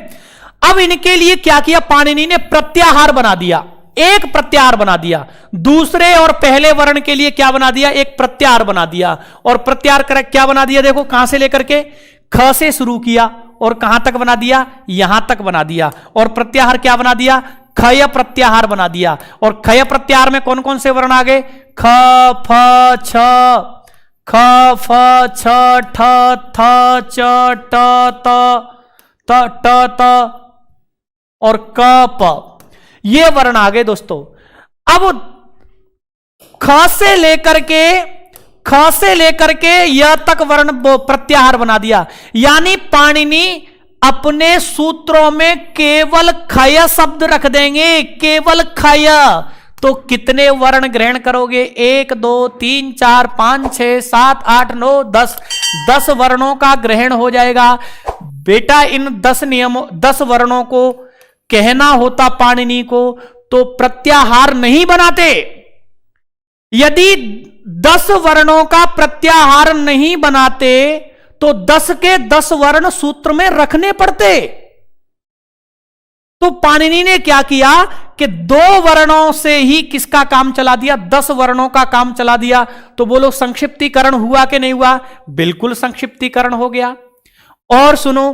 अब इनके लिए क्या किया पाणिनि ने, प्रत्याहार बना दिया, एक प्रत्याहार बना दिया। दूसरे और पहले वर्ण के लिए क्या बना दिया, एक प्रत्याहार बना दिया। और प्रत्याहार क्या बना दिया, देखो कहां से लेकर के, ख से शुरू किया और कहां तक बना दिया, यहां तक बना दिया। और प्रत्याहार क्या बना दिया, खय प्रत्याहार बना दिया। और खय प्रत्याहार में कौन कौन से वर्ण आ गए, ख फ छ, ख फ छ ठ थ च ट त त ट त और क प, ये वर्ण आ गए दोस्तों। अब ख से लेकर के य तक वर्ण प्रत्याहार बना दिया, यानी पाणिनि अपने सूत्रों में केवल खय शब्द रख देंगे, केवल खय। तो कितने वर्ण ग्रहण करोगे? 1 2 3 4 5 6 7 8 9 10, 10 वर्णों का ग्रहण हो जाएगा। बेटा इन 10 वर्णों को कहना होता पाणिनि को तो प्रत्याहार नहीं बनाते। यदि 10 वर्णों का प्रत्याहार नहीं बनाते तो 10 के 10 वर्ण सूत्र में रखने पड़ते। तो पाणिनि ने क्या किया कि 2 वर्णों से ही किसका काम चला दिया? 10 वर्णों का काम चला दिया। तो बोलो संक्षिप्तीकरण हुआ कि नहीं हुआ? बिल्कुल संक्षिप्तीकरण हो गया। और सुनो,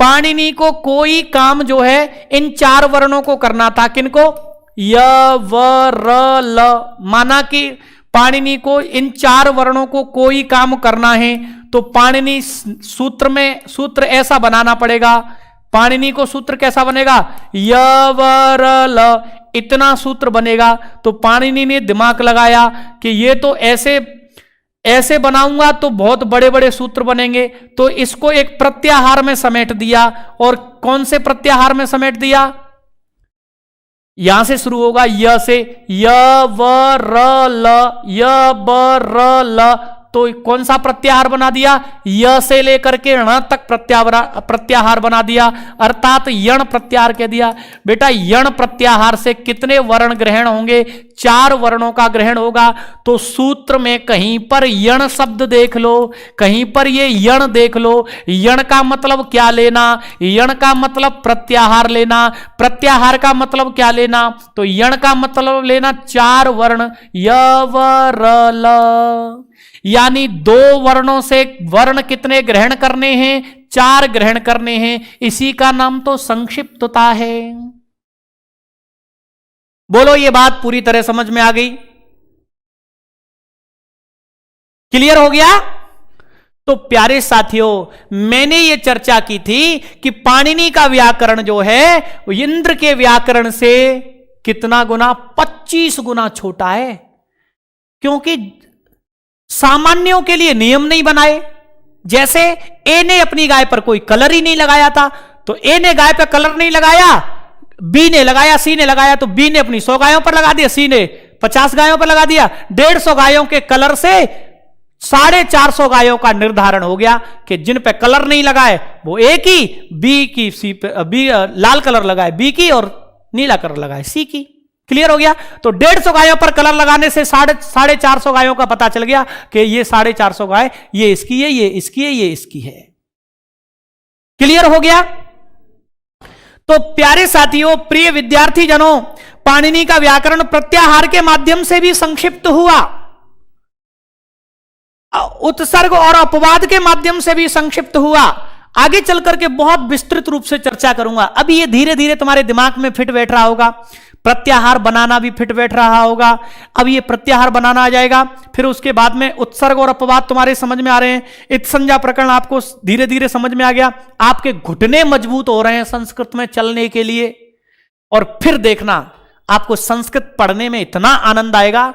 पाणिनि को कोई काम जो है इन 4 वर्णों को करना था। किनको? य व र ल। माना कि पाणिनि को इन 4 वर्णों को कोई काम करना है तो पाणिनि सूत्र ऐसा बनाना पड़ेगा। पाणिनि को सूत्र कैसा बनेगा? य व र ल, इतना सूत्र बनेगा। तो पाणिनि ने दिमाग लगाया कि ये तो ऐसे बनाऊंगा तो बहुत बड़े बड़े सूत्र बनेंगे, तो इसको एक प्रत्याहार में समेट दिया। और कौन से प्रत्याहार में समेट दिया? यहां से शुरू होगा, य से, य व र ल, य ब र ल। तो कौन सा प्रत्याहार बना दिया? य से लेकर के ण तक प्रत्याहार बना दिया, अर्थात यण प्रत्याहार कह दिया। बेटा यण प्रत्याहार से कितने वर्ण ग्रहण होंगे? 4 वर्णों का ग्रहण होगा। तो सूत्र में कहीं पर यण शब्द देख लो, कहीं पर ये यण देख लो। यण का मतलब क्या लेना? यण का मतलब प्रत्याहार लेना। प्रत्याहार का मतलब क्या लेना? तो यण का मतलब लेना 4 वर्ण, य व र ल। यानी 2 वर्णों से वर्ण कितने ग्रहण करने हैं? 4 ग्रहण करने हैं। इसी का नाम तो संक्षिप्तता है। बोलो ये बात पूरी तरह समझ में आ गई? क्लियर हो गया? तो प्यारे साथियों, मैंने ये चर्चा की थी कि पाणिनि का व्याकरण जो है वो इंद्र के व्याकरण से कितना गुना? 25 गुना छोटा है। क्योंकि सामान्यों के लिए नियम नहीं बनाए। जैसे ए ने अपनी गाय पर कोई कलर ही नहीं लगाया था, तो ए ने गाय पर कलर नहीं लगाया, बी ने लगाया, सी ने लगाया, तो बी ने अपनी 100 गायों पर लगा दिया, सी ने 50 गायों पर लगा दिया। 150 गायों के कलर से 450 गायों का निर्धारण हो गया कि जिन पे कलर नहीं लगाए वो ए की, बी की सी पे, बी लाल कलर लगाए बी की और नीला कलर लगाए सी की। क्लियर हो गया? तो 150 गायों पर कलर लगाने से 450 गायों का पता चल गया कि ये 450 गाय ये इसकी है, ये इसकी है, ये इसकी है। क्लियर हो गया? तो प्यारे साथियों, प्रिय विद्यार्थी जनों, पाणिनि का व्याकरण प्रत्याहार के माध्यम से भी संक्षिप्त हुआ, उत्सर्ग और अपवाद के माध्यम से भी संक्षिप्त हुआ। आगे चल करके बहुत विस्तृत रूप से चर्चा करूंगा। अभी ये धीरे धीरे तुम्हारे दिमाग में फिट बैठ रहा होगा, प्रत्याहार बनाना भी फिट बैठ रहा होगा। अब ये प्रत्याहार बनाना आ जाएगा, फिर उसके बाद में उत्सर्ग और अपवाद तुम्हारे समझ में आ रहे हैं। इत्संज्ञा प्रकरण आपको धीरे धीरे समझ में आ गया। आपके घुटने मजबूत हो रहे हैं संस्कृत में चलने के लिए। और फिर देखना, आपको संस्कृत पढ़ने में इतना आनंद आएगा।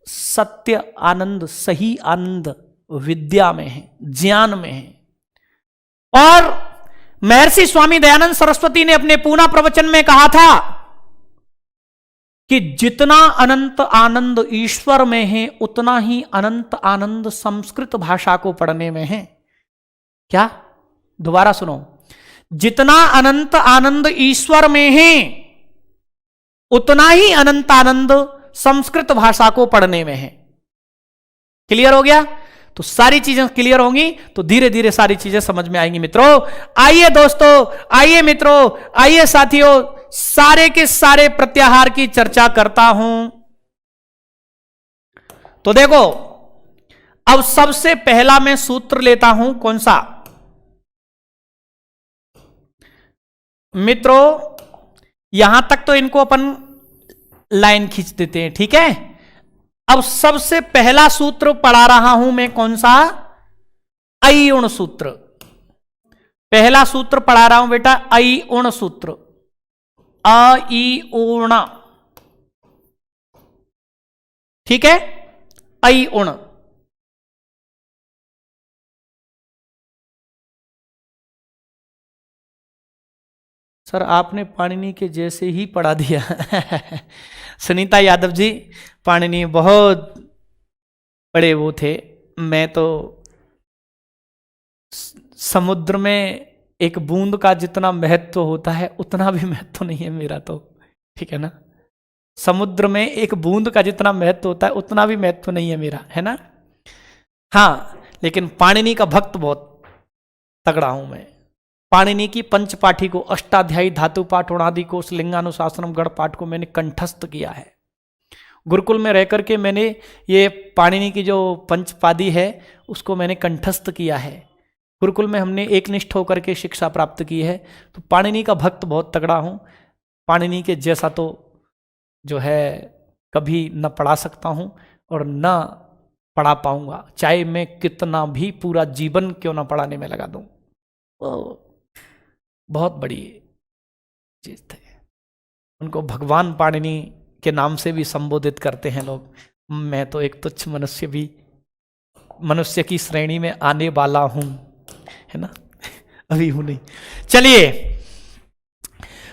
सत्य आनंद, सही आनंद विद्या में है, ज्ञान में है। और महर्षि स्वामी दयानंद सरस्वती ने अपने पूना प्रवचन में कहा था कि जितना अनंत आनंद ईश्वर में है उतना ही अनंत आनंद संस्कृत भाषा को पढ़ने में है। क्या? दोबारा सुनो, जितना अनंत आनंद ईश्वर में है उतना ही अनंत आनंद संस्कृत भाषा को पढ़ने में है। क्लियर हो गया? तो सारी चीजें क्लियर होंगी तो धीरे धीरे सारी चीजें समझ में आएंगी। मित्रों आइए, दोस्तों आइए, मित्रों आइए, साथियों, सारे के सारे प्रत्याहार की चर्चा करता हूं। तो देखो, अब सबसे पहला मैं सूत्र लेता हूं, कौन सा? मित्रों यहां तक तो इनको अपन लाइन खींच देते हैं, ठीक है। अब सबसे पहला सूत्र पढ़ा रहा हूं मैं, कौन सा? अयुण सूत्र। पहला सूत्र पढ़ा रहा हूं बेटा, ऐ उण सूत्र, अ ई ऊण, ठीक है, ऐ उण। सर आपने पाणिनि के जैसे ही पढ़ा दिया। सुनीता यादव जी, पाणिनि बहुत बड़े वो थे, मैं तो समुद्र में एक बूंद का जितना महत्व होता है उतना भी महत्व नहीं है मेरा तो, ठीक है ना। समुद्र में एक बूंद का जितना महत्व होता है उतना भी महत्व नहीं है मेरा, है ना। हाँ, लेकिन पाणिनि का भक्त बहुत तगड़ा हूं मैं। पाणिनि की पंचपाठी को, अष्टाध्यायी धातु पाठ, उणादि को, लिंगानुशासनम गढ़ पाठ को मैंने कंठस्थ किया है। गुरुकुल में रह करके मैंने ये पाणिनि की जो पंचपादी है उसको मैंने कंठस्थ किया है। गुरुकुल में हमने एकनिष्ठ होकर के शिक्षा प्राप्त की है। तो पाणिनि का भक्त बहुत तगड़ा हूँ। पाणिनि के जैसा तो जो है कभी न पढ़ा सकता हूँ और न पढ़ा पाऊंगा, चाहे मैं कितना भी पूरा जीवन क्यों ना पढ़ाने में लगा दूं। तो बहुत बड़ी चीज थे। उनको भगवान पाणिनि के नाम से भी संबोधित करते हैं लोग। मैं तो एक तुच्छ मनुष्य की श्रेणी में आने वाला हूं, है ना, अभी हूं नहीं। चलिए,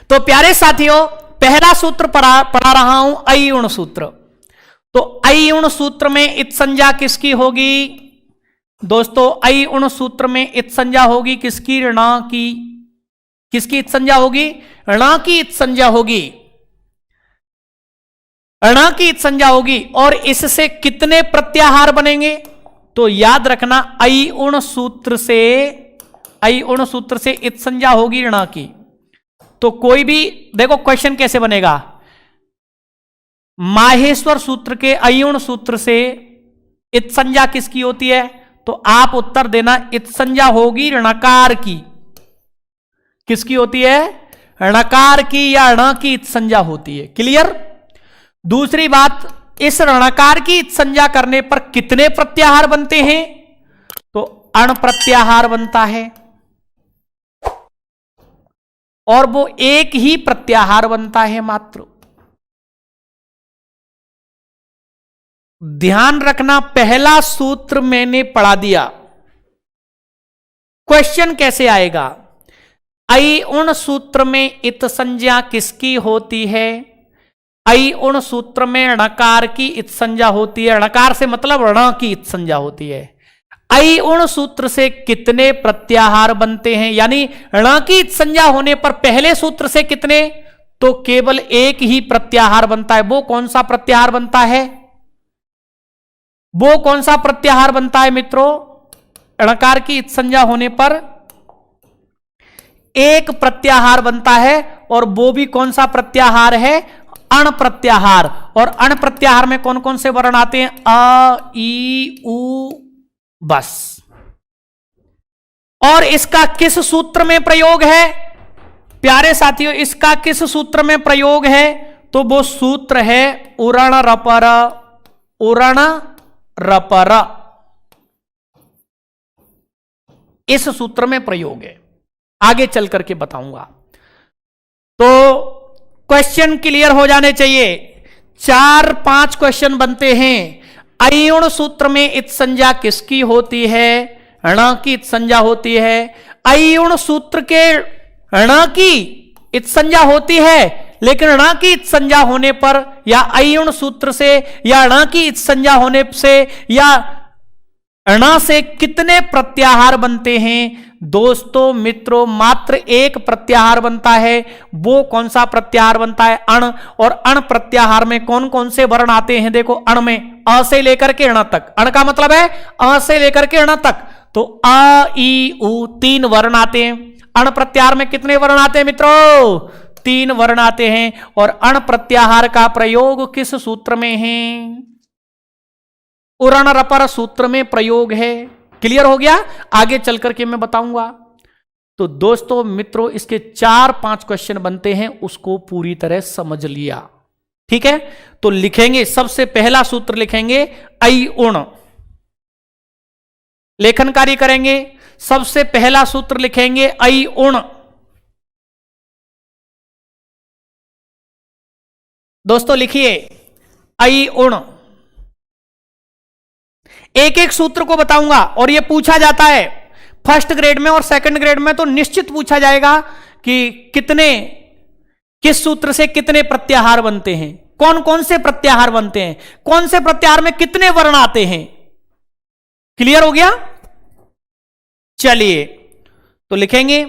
तो प्यारे साथियों, पहला सूत्र पढ़ा रहा हूं, ऐ उण सूत्र। तो ऐ उण सूत्र में इत संज्ञा किसकी होगी दोस्तों? ऐ उण सूत्र में इत संज्ञा होगी किसकी? ऋणा की। किसकी इत संज्ञा होगी? ऋणा की इत संज्ञा होगी। ऋणा की इत संज्ञा होगी। और इससे कितने प्रत्याहार बनेंगे? तो याद रखना, ऐ उण सूत्र से इत संज्ञा होगी ऋणा की। तो कोई भी देखो क्वेश्चन कैसे बनेगा, माहेश्वर सूत्र के ऐ उण सूत्र से इत संज्ञा किसकी होती है? तो आप उत्तर देना, इत संज्ञा होगी ऋणकार की। किसकी होती है? ऋणकार की या ऋण की इत संज्ञा होती है। क्लियर? दूसरी बात, इस ऋणकार की इत संज्ञा करने पर कितने प्रत्याहार बनते हैं? तो अण प्रत्याहार बनता है, और वो एक ही प्रत्याहार बनता है मात्र। ध्यान रखना, पहला सूत्र मैंने पढ़ा दिया। क्वेश्चन कैसे आएगा? ऐ उण सूत्र में इत संज्ञा किसकी होती है? ऐ उण सूत्र में ऋणकार की इत संज्ञा होती है। ऋणकार से मतलब ऋण की इत संज्ञा होती है। ऐ उण सूत्र से कितने प्रत्याहार बनते हैं? यानी ऋण की इत संज्ञा होने पर पहले सूत्र से कितने? तो केवल एक ही प्रत्याहार बनता है। वो कौन सा प्रत्याहार बनता है? वो कौन सा प्रत्याहार बनता है मित्रों? ऋणकार की इत संज्ञा होने पर एक प्रत्याहार बनता है, और वो भी कौन सा प्रत्याहार है? अण प्रत्याहार। और अण प्रत्याहार में कौन कौन से वर्ण आते हैं? अ, ई, उ, बस। और इसका किस सूत्र में प्रयोग है प्यारे साथियों? इसका किस सूत्र में प्रयोग है? तो वो सूत्र है उरण रपर। उरण रपर, इस सूत्र में प्रयोग है। आगे चल करके बताऊंगा। तो क्वेश्चन क्लियर हो जाने चाहिए। 4-5 क्वेश्चन बनते हैं। ऐ उण सूत्र में इत संज्ञा किसकी होती है? ऋण की इत संज्ञा होती है। ऐ उण सूत्र के ऋण की इत संज्ञा होती है, लेकिन ऋण की इत संज्ञा होने पर, या ऐ उण सूत्र से या ऋण की इत संज्ञा होने से या ऋण से कितने प्रत्याहार बनते हैं? दोस्तों मित्रों, मात्र एक प्रत्याहार बनता है। वो कौन सा प्रत्याहार बनता है? अण। और अण प्रत्याहार में कौन कौन से वर्ण आते हैं? देखो, अण में अ से लेकर के ऋण तक। अण का मतलब है अ से लेकर के ऋण तक। तो अ, ई, उ 3 वर्ण आते हैं। अण प्रत्याहार में कितने वर्ण आते हैं मित्रों? 3 वर्ण आते हैं। और अण प्रत्याहार का प्रयोग किस सूत्र में है? उरण रपर सूत्र में प्रयोग है। क्लियर हो गया? आगे चल करके मैं बताऊंगा। तो दोस्तों मित्रों, इसके 4-5 क्वेश्चन बनते हैं, उसको पूरी तरह समझ लिया। ठीक है? तो लिखेंगे, सबसे पहला सूत्र लिखेंगे ऐ उण, लेखन कार्य करेंगे। सबसे पहला सूत्र लिखेंगे ऐ उण। दोस्तों लिखिए ऐ उण। एक एक सूत्र को बताऊंगा और यह पूछा जाता है फर्स्ट ग्रेड में और सेकंड ग्रेड में, तो निश्चित पूछा जाएगा कि किस सूत्र से कितने प्रत्याहार बनते हैं, कौन कौन से प्रत्याहार बनते हैं, कौन से प्रत्याहार में कितने वर्ण आते हैं। क्लियर हो गया? चलिए तो लिखेंगे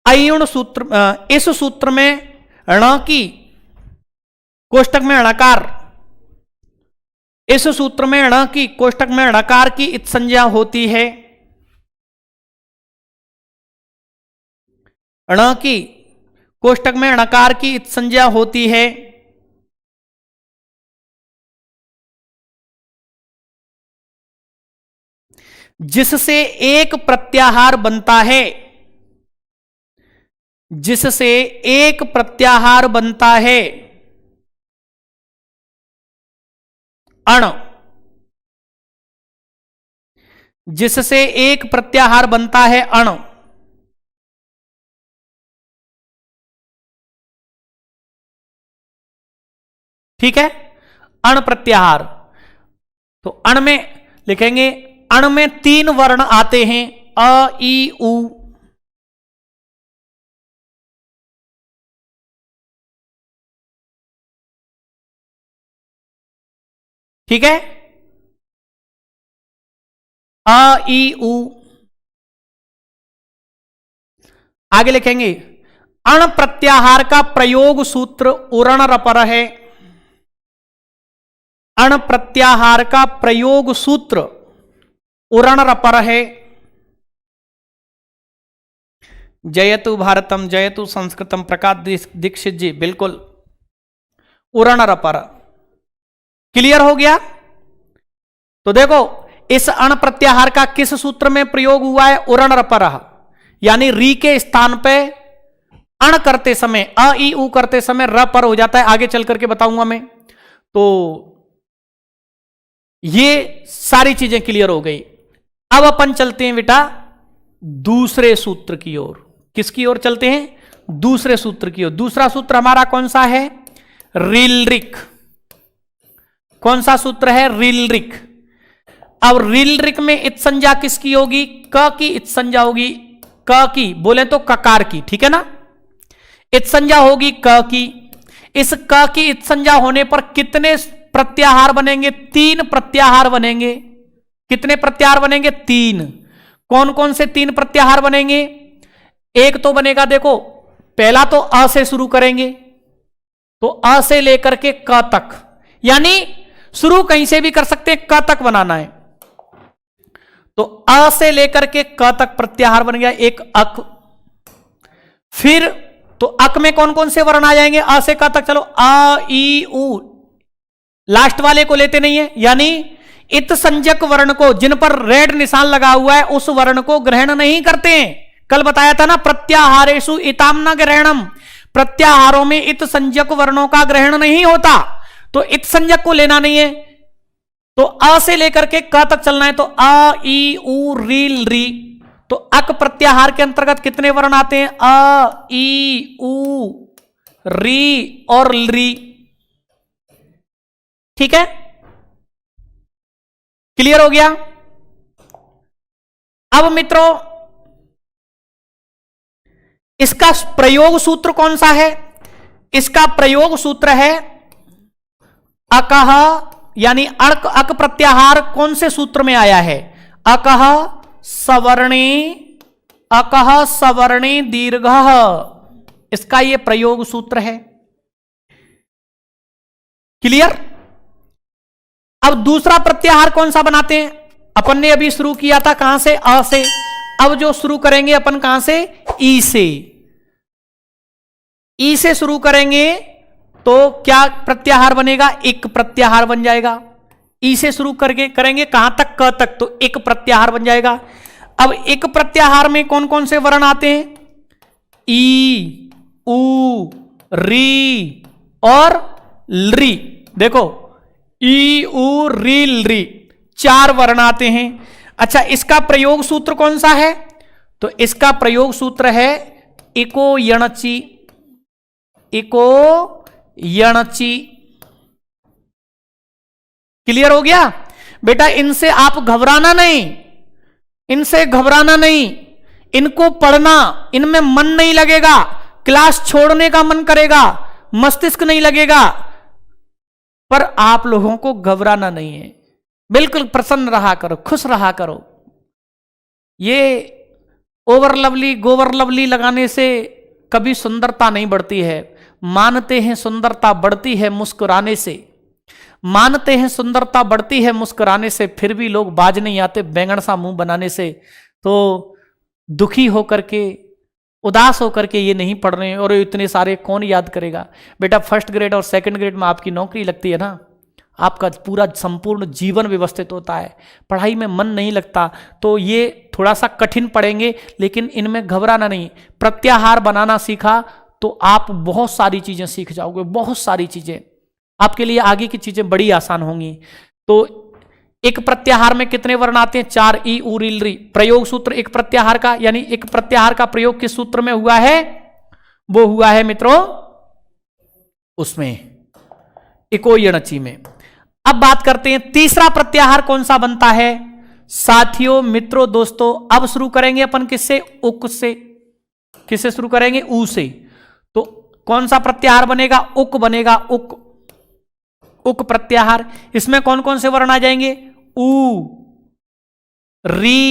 ऐ उण सूत्र। इस सूत्र में ण की कोष्टक में णकार, इस सूत्र में ण की कोष्टक में णकार की इत संज्ञा होती है। ण की कोष्टक में णकार की इत संज्ञा होती है। जिससे एक प्रत्याहार बनता है, जिससे एक प्रत्याहार बनता है अण, जिससे एक प्रत्याहार बनता है अण। ठीक है, अण प्रत्याहार। तो अण में लिखेंगे, अण में 3 वर्ण आते हैं अ ई उ। ठीक है, अ ई उ। आगे लिखेंगे अण प्रत्याहार का प्रयोग सूत्र उरण रपर है। अण प्रत्याहार का प्रयोग सूत्र उरण रपर है। जयतु भारतम जयतु संस्कृतम। प्रकाश दीक्षित जी, बिल्कुल उरण रपर। क्लियर हो गया? तो देखो इस अण प्रत्याहार का किस सूत्र में प्रयोग हुआ है? उरण रपर, यानी री के स्थान पे अण करते समय, अ ई उ करते समय र पर हो जाता है। आगे चल करके बताऊंगा मैं। तो ये सारी चीजें क्लियर हो गई। अब अपन चलते हैं बेटा दूसरे सूत्र की ओर। किसकी ओर चलते हैं? दूसरे सूत्र की ओर। दूसरा सूत्र हमारा कौन सा है? रिलरिक। कौन सा सूत्र है? रिलरिक। अब रिलरिक में इत संज्ञा किसकी होगी? क की इत संज्ञा होगी। क की बोले तो ककार की, ठीक है ना। इत संज्ञा होगी क की। इस क की इत संज्ञा होने पर कितने प्रत्याहार बनेंगे? 3 प्रत्याहार बनेंगे। कितने प्रत्याहार बनेंगे? 3। कौन कौन से 3 प्रत्याहार बनेंगे? एक तो बनेगा, देखो पहला तो अ से शुरू करेंगे, तो अ से लेकर के क तक, यानी शुरू कहीं से भी कर सकते हैं, क तक बनाना है। तो अ से लेकर के क तक प्रत्याहार बन गया एक अक। फिर तो अक में कौन कौन से वर्ण आ जाएंगे? अ से क तक। चलो अ ई उ, लास्ट वाले को लेते नहीं है, यानी इत संज्ञक वर्ण को, जिन पर रेड निशान लगा हुआ है, उस वर्ण को ग्रहण नहीं करते हैं। कल बताया था ना, प्रत्याहारेषु इताम न ग्रहणम। प्रत्याहारों में इत संज्ञक वर्णों का ग्रहण नहीं होता, तो इत संज्ञक को लेना नहीं है। तो अ से लेकर के क तक चलना है। तो अ ई उ री री। तो अक प्रत्याहार के अंतर्गत कितने वर्ण आते हैं? अ ई उ री और री। ठीक है, क्लियर हो गया? अब मित्रों इसका प्रयोग सूत्र कौन सा है? इसका प्रयोग सूत्र है अकह, यानी अक अक प्रत्याहार कौन से सूत्र में आया है? अकह सवर्णे, अकह सवर्णे दीर्घः, इसका यह प्रयोग सूत्र है। क्लियर? अब दूसरा प्रत्याहार कौन सा बनाते हैं? अपन ने अभी शुरू किया था कहां से? अ से। अब जो शुरू करेंगे अपन कहां से? ई से। ई से शुरू करेंगे तो क्या प्रत्याहार बनेगा? एक प्रत्याहार बन जाएगा। ई से शुरू करके करेंगे कहां तक? क तक, तो एक प्रत्याहार बन जाएगा। अब एक प्रत्याहार में कौन कौन से वर्ण आते हैं? ई उ री और ली। देखो ई उ री ली 4 वर्ण आते हैं। अच्छा, इसका प्रयोग सूत्र कौन सा है? तो इसका प्रयोग सूत्र है इको यणची। इको यणची। क्लियर हो गया बेटा? इनसे आप घबराना नहीं, इनसे घबराना नहीं, इनको पढ़ना, इनमें मन नहीं लगेगा, क्लास छोड़ने का मन करेगा, मस्तिष्क नहीं लगेगा, पर आप लोगों को घबराना नहीं है। बिल्कुल प्रसन्न रहा करो, खुश रहा करो। ये ओवर लवली गोवर लवली लगाने से कभी सुंदरता नहीं बढ़ती है। मानते हैं सुंदरता बढ़ती है मुस्कुराने से, मानते हैं सुंदरता बढ़ती है मुस्कुराने से, फिर भी लोग बाज नहीं आते बैंगन सा मुंह बनाने से। तो दुखी होकर के, उदास होकर के ये नहीं पढ़ रहे हैं, और इतने सारे कौन याद करेगा? बेटा फर्स्ट ग्रेड और सेकंड ग्रेड में आपकी नौकरी लगती है ना, आपका पूरा संपूर्ण जीवन व्यवस्थित होता है, पढ़ाई में मन नहीं लगता, तो ये थोड़ा सा कठिन पड़ेंगे, लेकिन इनमें घबराना नहीं। प्रत्याहार बनाना सीखा तो आप बहुत सारी चीजें सीख जाओगे, बहुत सारी चीजें आपके लिए आगे की चीजें बड़ी आसान होंगी। तो एक प्रत्याहार में कितने वर्ण आते हैं? 4, ई उ रिल री। प्रयोग सूत्र एक प्रत्याहार का, यानी एक प्रत्याहार का प्रयोग किस सूत्र में हुआ है? वो हुआ है मित्रों उसमें इको यणची में। अब बात करते हैं तीसरा प्रत्याहार कौन सा बनता है? साथियों, मित्रों, दोस्तों, अब शुरू करेंगे अपन किससे? उक से। किससे शुरू करेंगे? ऊ से। तो कौन सा प्रत्याहार बनेगा? उक बनेगा। उक, उक प्रत्याहार। इसमें कौन कौन से वर्ण आ जाएंगे? ऊ, री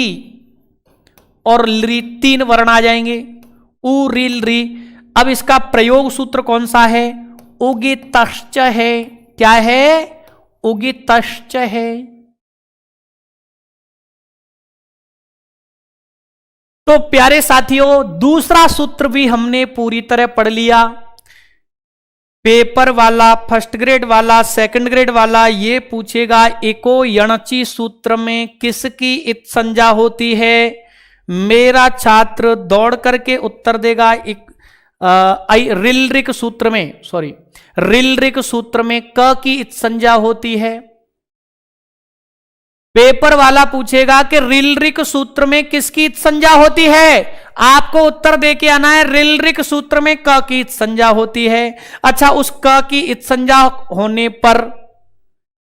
और ली, 3 वर्ण आ जाएंगे। ऊ रिल री। अब इसका प्रयोग सूत्र कौन सा है? उगितश्च है। क्या है? उगितश्च है। तो प्यारे साथियों, दूसरा सूत्र भी हमने पूरी तरह पढ़ लिया। पेपर वाला, फर्स्ट ग्रेड वाला, सेकंड ग्रेड वाला ये पूछेगा इको यणची सूत्र में किसकी इत संज्ञा होती है? मेरा छात्र दौड़ करके उत्तर देगा रिलरिक सूत्र में, सॉरी, रिलरिक सूत्र में क की इत संज्ञा होती है। पेपर वाला पूछेगा कि रिलरिक सूत्र में किसकी इत संज्ञा होती है? आपको उत्तर दे के आना है रिलरिक सूत्र में क की इत संज्ञा होती है। अच्छा, उस क की इत संज्ञा होने पर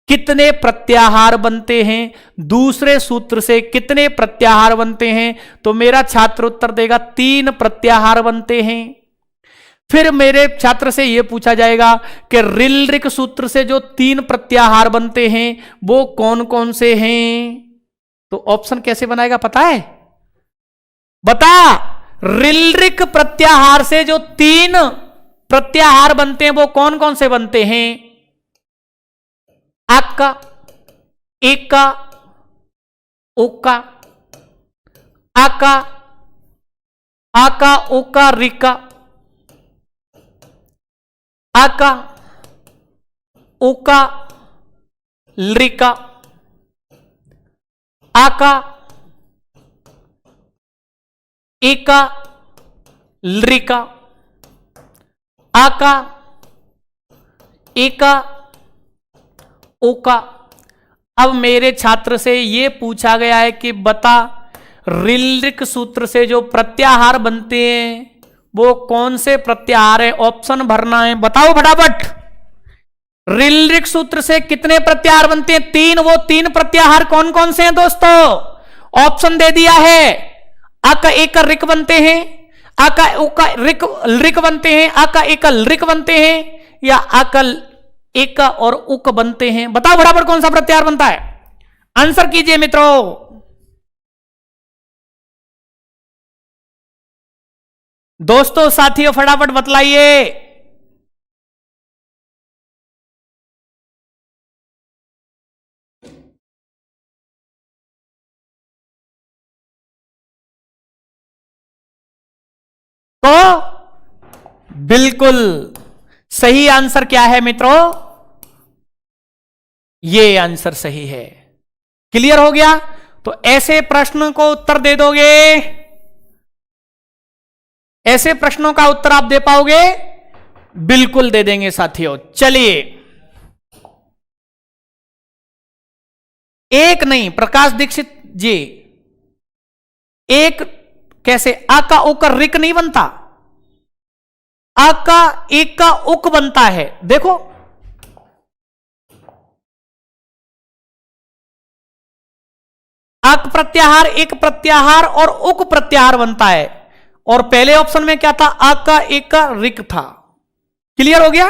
कितने प्रत्याहार बनते हैं? दूसरे सूत्र से कितने प्रत्याहार बनते हैं? तो मेरा छात्र उत्तर देगा 3 प्रत्याहार बनते हैं। फिर मेरे छात्र से यह पूछा जाएगा कि रिलरिक सूत्र से जो 3 प्रत्याहार बनते हैं वो कौन कौन से हैं? तो ऑप्शन कैसे बनाएगा पता है? बता। रिलरिक प्रत्याहार से जो 3 प्रत्याहार बनते हैं वो कौन कौन से बनते हैं? आका, एका, ओका। आका, आका, ओका, रिका। आका, ओका, लिका। आका, एका, लिका। आका, एका, ओका। अब मेरे छात्र से यह पूछा गया है कि बता, रिलरिक सूत्र से जो प्रत्याहार बनते हैं वो कौन से प्रत्याहार है? ऑप्शन भरना है, बताओ फटाफट। रिलरिक सूत्र से कितने प्रत्याहार बनते हैं? 3। वो 3 प्रत्याहार कौन कौन से हैं दोस्तों? ऑप्शन दे दिया है। आका एक रिक बनते हैं, आका उका रिक रिक बनते हैं, आका एक रिक बनते हैं, या आकल एक और उक बनते हैं? बताओ बराबर कौन सा प्रत्याहार बनता है? आंसर कीजिए मित्रों। दोस्तों, साथियों, फटाफट बतलाइए। तो बिल्कुल सही आंसर क्या है मित्रों? ये आंसर सही है। क्लियर हो गया? तो ऐसे प्रश्न को उत्तर दे दोगे? ऐसे प्रश्नों का उत्तर आप दे पाओगे? बिल्कुल दे देंगे साथियों। चलिए एक नहीं प्रकाश दीक्षित जी, एक कैसे? आ का ओकर रिक नहीं बनता, आ का एक का उक बनता है। देखो अक प्रत्याहार, एक प्रत्याहार और उक प्रत्याहार बनता है। और पहले ऑप्शन में क्या था? आ का एक का रिक था। क्लियर हो गया?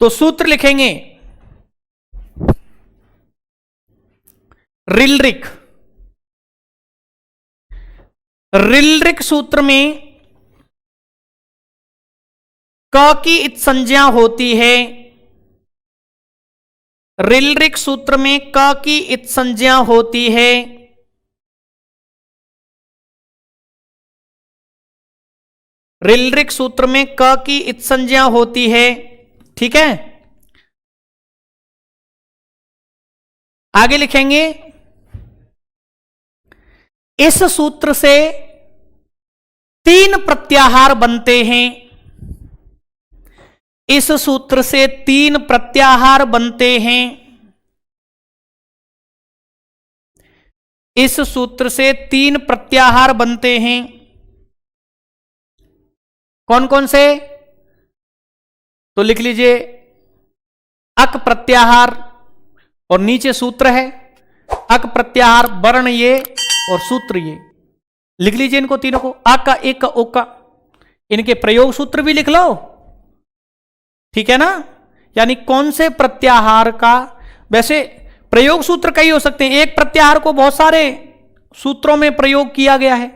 तो सूत्र लिखेंगे रिलरिक। रिलरिक सूत्र में क की इत संज्ञा होती है। रिलरिक सूत्र में क की इत संज्ञा होती है। रिलरिक सूत्र में क की इत संज्ञा होती है। ठीक है, आगे लिखेंगे इस सूत्र से 3 प्रत्याहार बनते हैं। इस सूत्र से 3 प्रत्याहार बनते हैं। इस सूत्र से 3 प्रत्याहार बनते हैं। कौन कौन से? तो लिख लीजिए अक प्रत्याहार और नीचे सूत्र है अक प्रत्याहार, वर्ण ये और सूत्र ये। लिख लीजिए इनको तीनों को, आ का एक का ओ का। इनके प्रयोग सूत्र भी लिख लो, ठीक है ना? यानी कौन से प्रत्याहार का, वैसे प्रयोग सूत्र कई हो सकते हैं, एक प्रत्याहार को बहुत सारे सूत्रों में प्रयोग किया गया है,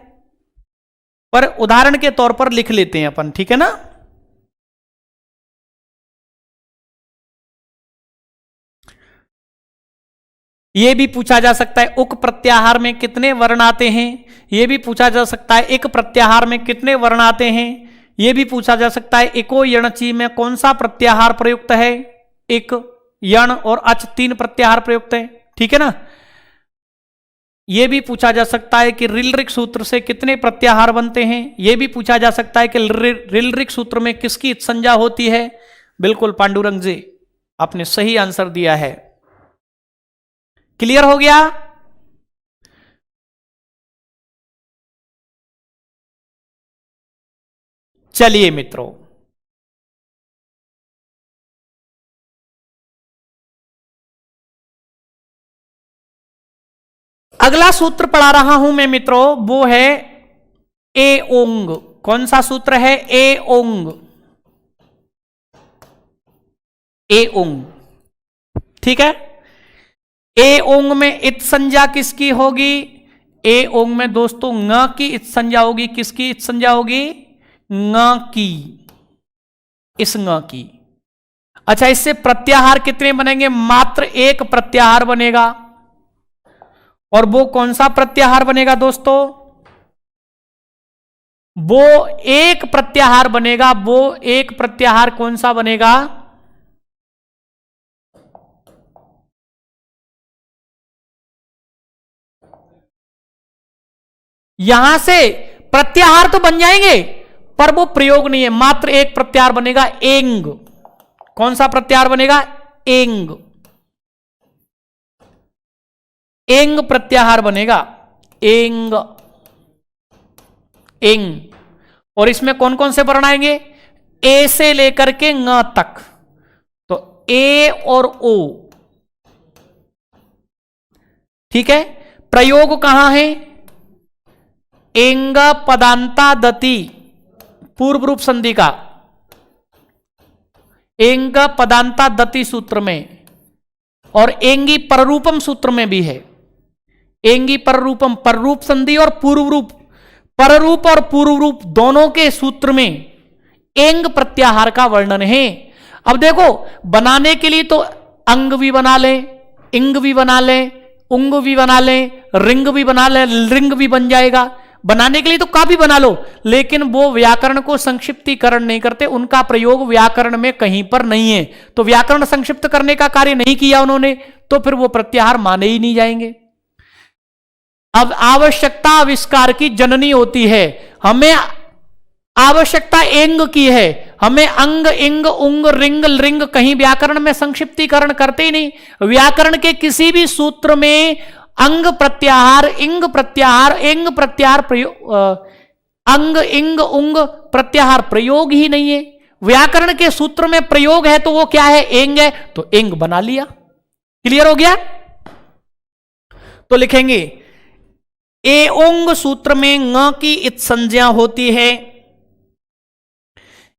पर उदाहरण के तौर पर लिख लेते हैं अपन, ठीक है ना? यह भी पूछा जा सकता है उक प्रत्याहार में कितने वर्ण आते हैं। यह भी पूछा जा सकता है एक प्रत्याहार में कितने वर्ण आते हैं। यह भी पूछा जा सकता है एको यणची में कौन सा प्रत्याहार प्रयुक्त है। एक यण और अच 3 प्रत्याहार प्रयुक्त है, ठीक है ना? यह भी पूछा जा सकता है कि रिलरिक सूत्र से कितने प्रत्याहार बनते हैं। यह भी पूछा जा सकता है कि रिलरिक सूत्र में किसकी संज्ञा होती है। बिल्कुल पांडुरंग जी, आपने सही आंसर दिया है। क्लियर हो गया? चलिए मित्रों, अगला सूत्र पढ़ा रहा हूं मैं मित्रों, वो है ए ओंग। कौन सा सूत्र है? ए ओंग। ए ओंग, ठीक है। ए ओंग में इत संज्ञा किसकी होगी? ए ओंग में दोस्तों ङ की इत संज्ञा होगी। किसकी इत संज्ञा होगी? ङ की, इस ङ की। अच्छा, इससे प्रत्याहार कितने बनेंगे? मात्र एक प्रत्याहार बनेगा। और वो कौन सा प्रत्याहार बनेगा दोस्तों? वो एक प्रत्याहार बनेगा। वो एक प्रत्याहार कौन सा बनेगा? यहां से प्रत्याहार तो बन जाएंगे पर वो प्रयोग नहीं है, मात्र एक प्रत्याहार बनेगा, एंग। कौन सा प्रत्याहार बनेगा? एंग। एंग प्रत्याहार बनेगा, एंग, एंग। और इसमें कौन कौन से वर्ण आएंगे? ए से लेकर के ङ तक। तो ए और ओ, ठीक है। प्रयोग कहां है? एंग पदांता दति, पूर्व रूप संधि का एंग पदांता दति सूत्र में, और एंगी पररूपम सूत्र में भी है। एंगी पररूपम, पररूप संधि और पूर्व रूप, पररूप और पूर्व रूप दोनों के सूत्र में एंग प्रत्याहार का वर्णन है। अब देखो, बनाने के लिए तो अंग भी बना ले, इंग भी बना ले, उंग भी बना ले, रिंग भी बना ले, रिंग भी बन जाएगा। बनाने के लिए तो काफी बना लो, लेकिन वो व्याकरण को संक्षिप्तीकरण नहीं करते, उनका प्रयोग व्याकरण में कहीं पर नहीं है। तो व्याकरण संक्षिप्त करने का कार्य नहीं किया उन्होंने, तो फिर वो प्रत्याहार माने ही नहीं जाएंगे। अब आवश्यकता आविष्कार की जननी होती है। हमें आवश्यकता एंग की है, हमें अंग, इंग, उंग, रिंग, लिंग कहीं व्याकरण में संक्षिप्तीकरण करते ही नहीं। व्याकरण के किसी भी सूत्र में अंग प्रत्याहार, इंग प्रत्याहार, इंग प्रत्याहार प्रयोग, अंग, इंग, उंग प्रत्याहार प्रयोग ही नहीं है। व्याकरण के सूत्र में प्रयोग है तो वो क्या है? एंग है, तो एंग बना लिया। क्लियर हो गया? तो लिखेंगे ए ओंग सूत्र में ng की इत संज्ञा होती है।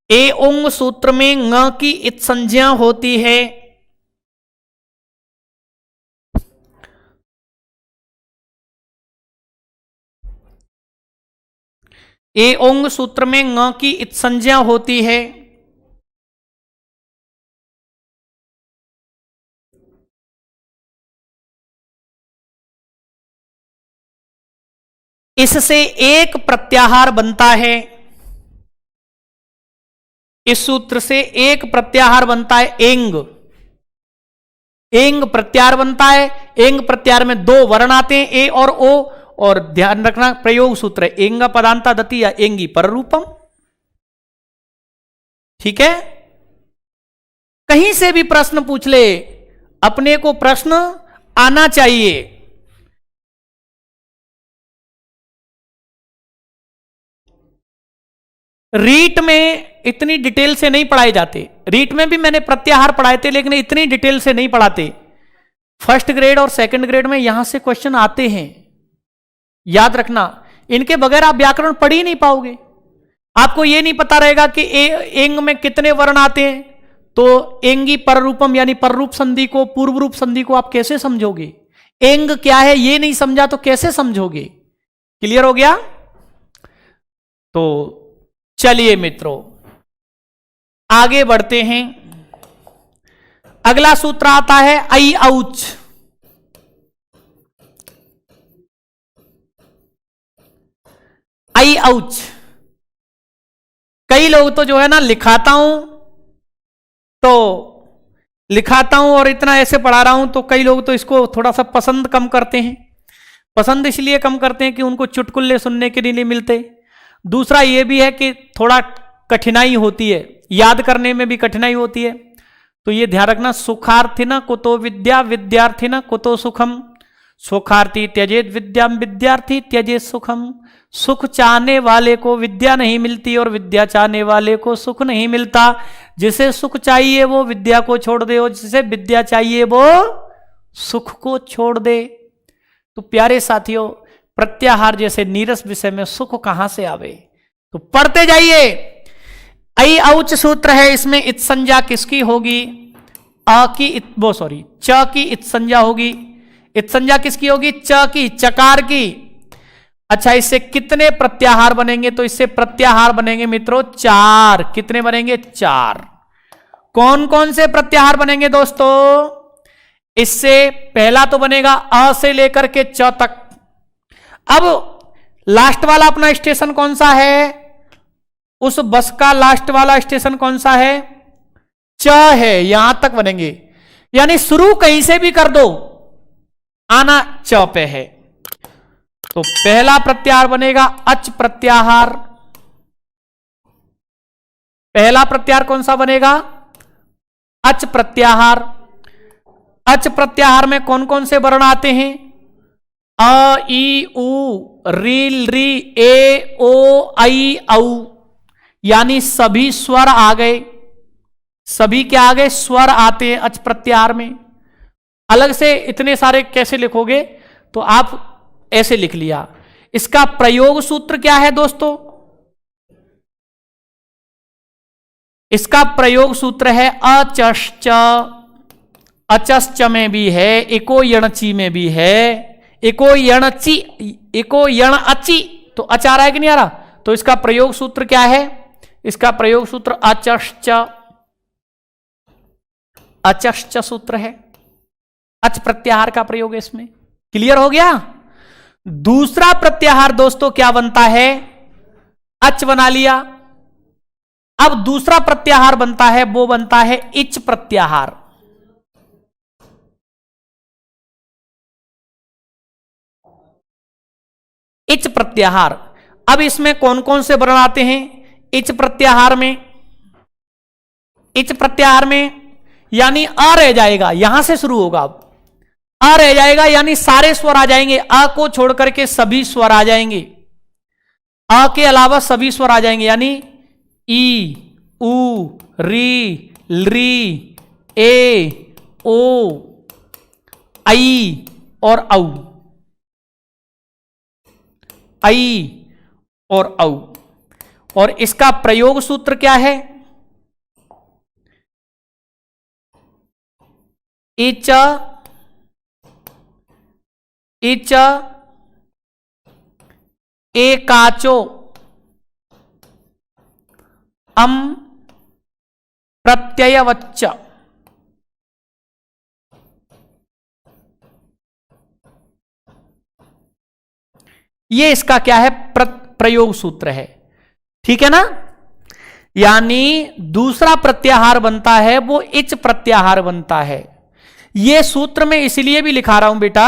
ए ओंग सूत्र में ng की इत संज्ञा होती है। ए ओंग सूत्र में ng की इत संज्ञा होती है। इससे एक प्रत्याहार बनता है। इस सूत्र से एक प्रत्याहार बनता है, एंग। एंग प्रत्याहार बनता है। एंग प्रत्याहार में दो वर्ण आते हैं, ए और ओ, और ध्यान रखना प्रयोग सूत्र है एंग पदांता दति या एंगी पर रूपम। ठीक है? कहीं से भी प्रश्न पूछ ले, अपने को प्रश्न आना चाहिए। रीट में इतनी डिटेल से नहीं पढ़ाए जाते। रीट में भी मैंने प्रत्याहार पढ़ाए थे, लेकिन इतनी डिटेल से नहीं पढ़ाते। फर्स्ट ग्रेड और सेकंड ग्रेड में यहां से क्वेश्चन आते हैं, याद रखना। इनके बगैर आप व्याकरण पढ़ ही नहीं पाओगे। आपको यह नहीं पता रहेगा कि एंग में कितने वर्ण आते हैं, तो एंगी पर रूपम यानी पर रूप संधि को, पूर्व रूप संधि को आप कैसे समझोगे? एंग क्या है ये नहीं समझा तो कैसे समझोगे? क्लियर हो गया? तो चलिए मित्रों आगे बढ़ते हैं। अगला सूत्र आता है आई औच। आई औच कई लोग तो जो है ना लिखाता हूं और इतना ऐसे पढ़ा रहा हूं, तो कई लोग तो इसको थोड़ा सा पसंद कम करते हैं। पसंद इसलिए कम करते हैं कि उनको चुटकुल्ले सुनने के लिए नहीं मिलते। दूसरा ये भी है कि थोड़ा कठिनाई होती है, याद करने में भी कठिनाई होती है। तो ये ध्यान रखना, सुखार्थी न कुतो विद्या, विद्यार्थी न कुतो सुखम। सुखार्थी त्यजेत विद्याम, विद्यार्थी त्यजेत सुखम। सुख चाहने वाले को विद्या नहीं मिलती और विद्या चाहने वाले को सुख नहीं मिलता। जिसे सुख चाहिए वो विद्या को छोड़ दे, और जिसे विद्या चाहिए वो सुख को छोड़ दे। तो प्यारे साथियों, प्रत्याहार जैसे नीरस विषय में सुख कहां से आवे? तो पढ़ते जाइए। ऐ औच सूत्र है, इसमें इत संज्ञा किसकी होगी? च की इत संज्ञा होगी। इत संज्ञा किसकी होगी? च की, चकार की। अच्छा, इससे कितने प्रत्याहार बनेंगे? तो इससे प्रत्याहार बनेंगे मित्रों 4। कितने बनेंगे? 4। कौन कौन से प्रत्याहार बनेंगे दोस्तों? इससे पहला तो बनेगा अ से लेकर के च तक। अब लास्ट वाला अपना स्टेशन कौन सा है? उस बस का लास्ट वाला स्टेशन कौन सा है? च है, यहां तक बनेंगे। यानी शुरू कहीं से भी कर दो, आना च पे है। तो पहला प्रत्याहार बनेगा अच प्रत्याहार। पहला प्रत्याहार कौन सा बनेगा? अच प्रत्याहार। अच प्रत्याहार में कौन कौन से वर्ण आते हैं? अ, ई, उ, रील, री, ए, ओ, आई, औ। यानी सभी स्वर आ गए। सभी क्या आ गए? स्वर आते हैं अच प्रत्याहार में। अलग से इतने सारे कैसे लिखोगे? तो आप ऐसे लिख लिया। इसका प्रयोग सूत्र क्या है दोस्तों? इसका प्रयोग सूत्र है अचश्च। अचश्च में भी है, इको यणची में भी है, इको यणची, इको यण अची। तो अच आ रहा है कि नहीं आ रहा? तो इसका प्रयोग सूत्र क्या है? इसका प्रयोग सूत्र अचश्च, अचश्च सूत्र है। अच प्रत्याहार का प्रयोग है इसमें। क्लियर हो गया? दूसरा प्रत्याहार दोस्तों क्या बनता है? अच बना लिया। अब दूसरा प्रत्याहार बनता है, वो बनता है इच प्रत्याहार। इच प्रत्याहार। अब इसमें कौन कौन से वर्ण आते हैं इच प्रत्याहार में? इच प्रत्याहार में यानी अ रह जाएगा, यहां से शुरू होगा। अब अ रह जाएगा यानी सारे स्वर आ जाएंगे, अ को छोड़ करके सभी स्वर आ जाएंगे, अ के अलावा सभी स्वर आ जाएंगे, यानी ई, उ, री, ली, ए, ओ, आई और औ, आई और औ। और इसका प्रयोग सूत्र क्या है? इच, इच, एकाचो, अम, प्रत्ययवच्च। ये इसका क्या है? प्रयोग सूत्र है। ठीक है ना? यानी दूसरा प्रत्याहार बनता है वो इच प्रत्याहार बनता है। ये सूत्र में इसलिए भी लिखा रहा हूं बेटा,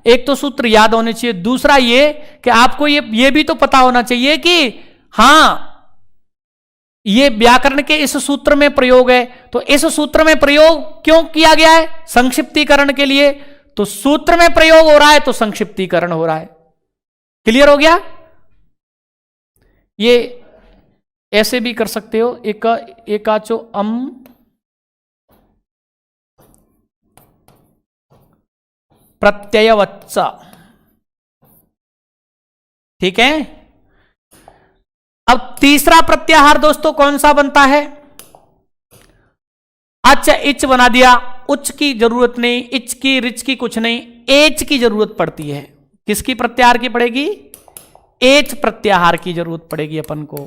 एक तो सूत्र याद होने चाहिए, दूसरा ये कि आपको ये भी तो पता होना चाहिए कि हां ये व्याकरण के इस सूत्र में प्रयोग है, तो इस सूत्र में प्रयोग क्यों किया गया है? संक्षिप्तीकरण के लिए। तो सूत्र में प्रयोग हो रहा है तो संक्षिप्तीकरण हो रहा है। क्लियर हो गया? ये ऐसे भी कर सकते हो, एकाचो अम प्रत्ययवच्च। ठीक है। अब तीसरा प्रत्याहार दोस्तों कौन सा बनता है? अच्छा, इच बना दिया, उच्च की जरूरत नहीं, इच की रिच की कुछ नहीं, एच की जरूरत पड़ती है। किसकी प्रत्याहार की पड़ेगी? एच प्रत्याहार की जरूरत पड़ेगी अपन को।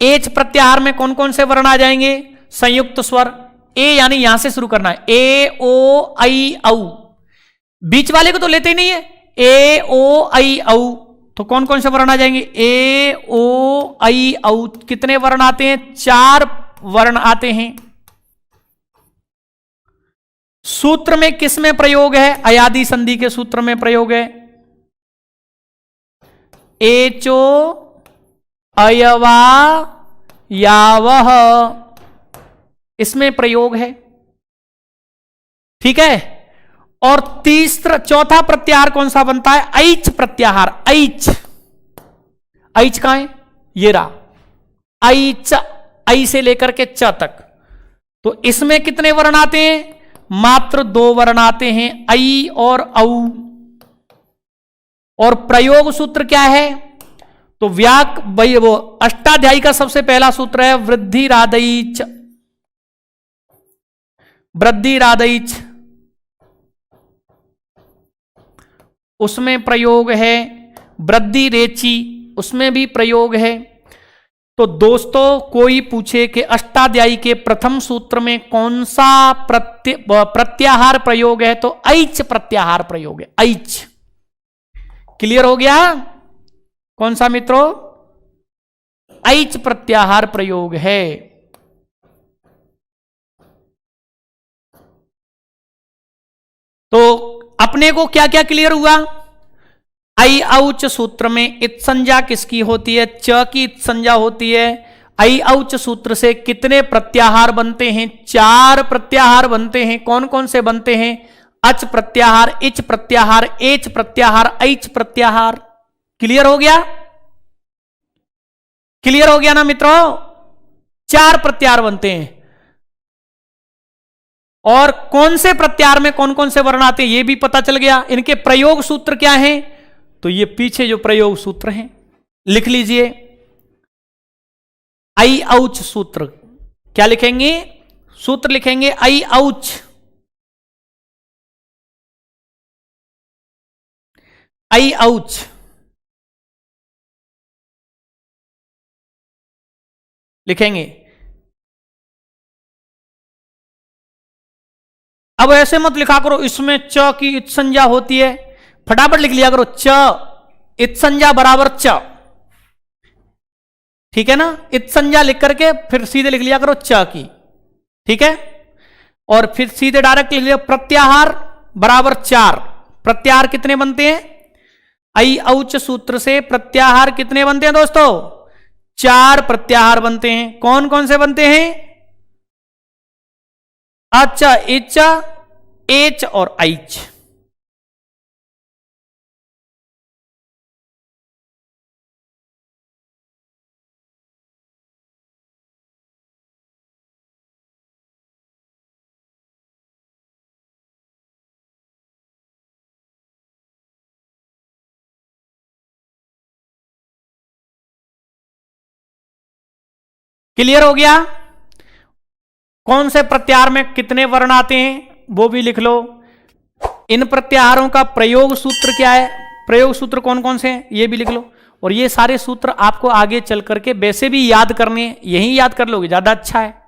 एच प्रत्याहार में कौन कौन से वर्ण आ जाएंगे? संयुक्त स्वर, ए यानी यहां से शुरू करना है, ए ओ आई औ। बीच वाले को तो लेते ही नहीं है, ए ओ आई औ। तो कौन कौन से वर्ण आ जाएंगे? ए ओ आई औ। कितने वर्ण आते हैं? 4 वर्ण आते हैं। सूत्र में किस में प्रयोग है? अयादि संधि के सूत्र में प्रयोग है। एचो अयवा यावह, इसमें प्रयोग है। ठीक है। और चौथा प्रत्याहार कौन सा बनता है? ऐच प्रत्याहार। ऐच, ऐच कहां है? ये रहा ऐच, ऐ से लेकर के च तक। तो इसमें कितने वर्ण आते हैं? मात्र 2 वर्ण आते हैं, ऐ और औ। और प्रयोग सूत्र क्या है? तो वो अष्टाध्यायी का सबसे पहला सूत्र है वृद्धि रादैच, वृद्धि रादैच। उसमें प्रयोग है वृद्धि रेची, उसमें भी प्रयोग है। तो दोस्तों कोई पूछे कि अष्टाध्यायी के प्रथम सूत्र में कौन सा प्रत्याहार प्रयोग है, तो ऐच प्रत्याहार प्रयोग है। ऐच। क्लियर हो गया? कौन सा मित्रों? ऐच प्रत्याहार प्रयोग है। तो अपने को क्या क्या क्लियर हुआ? ऐ औच सूत्र में इत संज्ञा किसकी होती है? च की इत संज्ञा होती है। ऐ औच सूत्र से कितने प्रत्याहार बनते हैं? 4 प्रत्याहार बनते हैं। कौन कौन से बनते हैं? अच प्रत्याहार, इच प्रत्याहार, एच प्रत्याहार, ऐच प्रत्याहार। क्लियर हो गया? क्लियर हो गया ना मित्रों? 4 प्रत्याहार बनते हैं। और कौन से प्रत्याहार में कौन कौन से वर्ण आते हैं, यह भी पता चल गया। इनके प्रयोग सूत्र क्या हैं? तो ये पीछे जो प्रयोग सूत्र हैं लिख लीजिए। ऐ औच सूत्र क्या लिखेंगे? सूत्र लिखेंगे ऐ औच। ऐ औच लिखेंगे। अब ऐसे मत लिखा करो इसमें च की इत संज्ञा होती है, फटाफट लिख लिया करो च इत संज्ञा बराबर च। ठीक है ना? इत संज्ञा लिख करके फिर सीधे लिख लिया करो च की। ठीक है। और फिर सीधे डायरेक्ट लिख लिया प्रत्याहार बराबर 4। प्रत्याहार कितने बनते हैं? ऐ औच सूत्र से प्रत्याहार कितने बनते हैं दोस्तों? 4 प्रत्याहार बनते हैं। कौन कौन से बनते हैं? अच्छा, इच, एच और आइच। क्लियर हो गया? कौन से प्रत्याहार में कितने वर्ण आते हैं वो भी लिख लो। इन प्रत्याहारों का प्रयोग सूत्र क्या है, प्रयोग सूत्र कौन कौन से हैं ये भी लिख लो। और ये सारे सूत्र आपको आगे चल करके वैसे भी याद करने हैं, यही याद कर लोगे ज्यादा अच्छा है।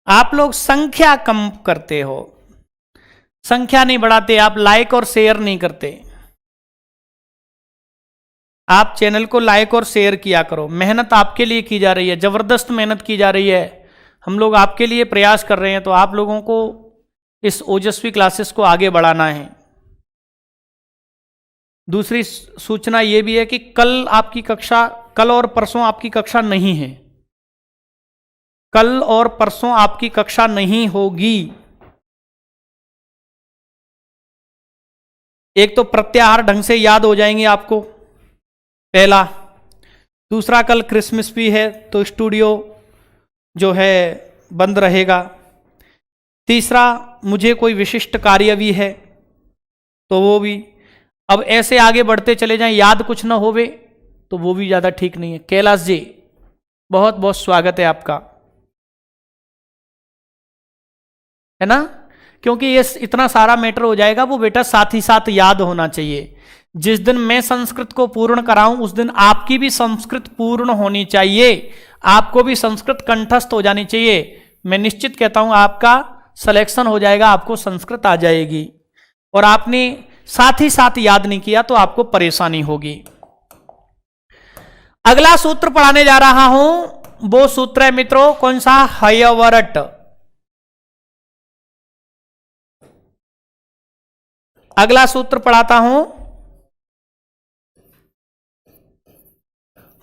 आप लोग संख्या कम करते हो, संख्या नहीं बढ़ाते, आप लाइक और शेयर नहीं करते। आप चैनल को लाइक और शेयर किया करो। मेहनत आपके लिए की जा रही है, जबरदस्त मेहनत की जा रही है। हम लोग आपके लिए प्रयास कर रहे हैं, तो आप लोगों को इस ओजस्वी क्लासेस को आगे बढ़ाना है। दूसरी सूचना यह भी है कि कल आपकी कक्षा, कल और परसों आपकी कक्षा नहीं है, कल और परसों आपकी कक्षा नहीं होगी। एक तो प्रत्याहार ढंग से याद हो जाएंगे आपको, पहला। दूसरा, कल क्रिसमस भी है तो स्टूडियो जो है बंद रहेगा। तीसरा, मुझे कोई विशिष्ट कार्य भी है तो वो भी। अब ऐसे आगे बढ़ते चले जाएं, याद कुछ ना होवे तो वो भी ज्यादा ठीक नहीं है। कैलाश जी, बहुत बहुत स्वागत है आपका, है ना? क्योंकि ये इतना सारा मैटर हो जाएगा, वो बेटा साथ ही साथ याद होना चाहिए। जिस दिन मैं संस्कृत को पूर्ण कराऊं उस दिन आपकी भी संस्कृत पूर्ण होनी चाहिए, आपको भी संस्कृत कंठस्थ हो जानी चाहिए। मैं निश्चित कहता हूं आपका सिलेक्शन हो जाएगा, आपको संस्कृत आ जाएगी। और आपने साथ ही साथ याद नहीं किया तो आपको परेशानी होगी। अगला सूत्र पढ़ाने जा रहा हूं, वो सूत्र है मित्रों कौन सा? हयवरट। अगला सूत्र पढ़ाता हूं,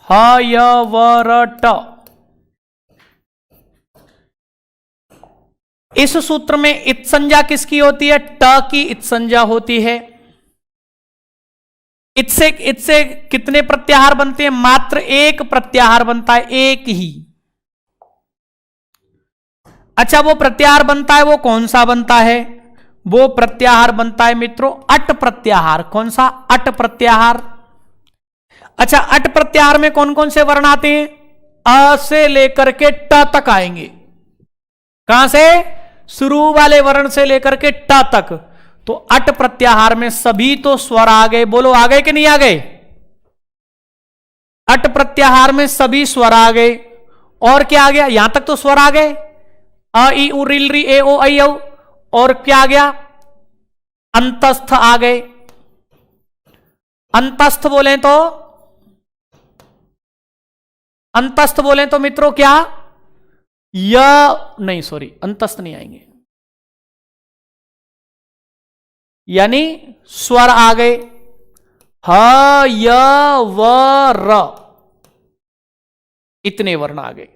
हयवरट। इस सूत्र में इत संज्ञा किसकी होती है? ट की इत संज्ञा होती है। इससे कितने प्रत्याहार बनते हैं? मात्र एक प्रत्याहार बनता है, एक ही। अच्छा, वो प्रत्याहार बनता है, वो कौन सा बनता है? वो प्रत्याहार बनता है मित्रों अट प्रत्याहार। कौन सा? अट प्रत्याहार। अच्छा, अट प्रत्याहार में कौन कौन से वर्ण आते हैं? अ से लेकर के ट तक आएंगे। कहां से? शुरू वाले वर्ण से लेकर के ट तक। तो अट प्रत्याहार में सभी तो स्वर आ गए। बोलो, आ गए कि नहीं आ गए? अट प्रत्याहार में सभी स्वर आ गए। और क्या आ गया? यहां तक तो स्वर आ गए, अ ई उ रिल री ए ओ आई औ। और क्या आ गया? अंतस्थ आ गए। अंतस्थ बोले तो, अंतस्थ बोले तो मित्रों क्या? य नहीं, सॉरी, अंतस्थ नहीं आएंगे, यानी स्वर आ गए। ह य व र, इतने वर्ण आ गए।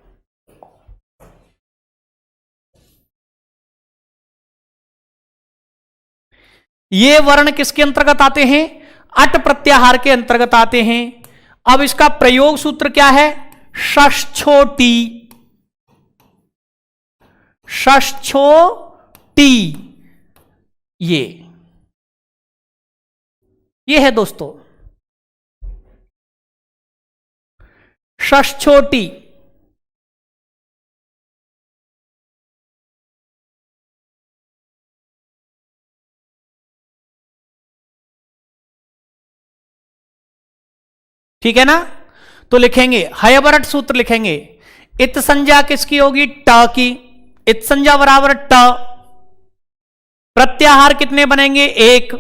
ये वर्ण किसके अंतर्गत आते हैं? अट प्रत्याहार के अंतर्गत आते हैं। अब इसका प्रयोग सूत्र क्या है? षष्ठोटी। षष्ठोटी, ये है दोस्तों षष्ठोटी। ठीक है ना? तो लिखेंगे हयवरट सूत्र लिखेंगे। इत संज्ञा किसकी होगी? ट की। इत संज्ञा बराबर ट। प्रत्याहार कितने बनेंगे? एक।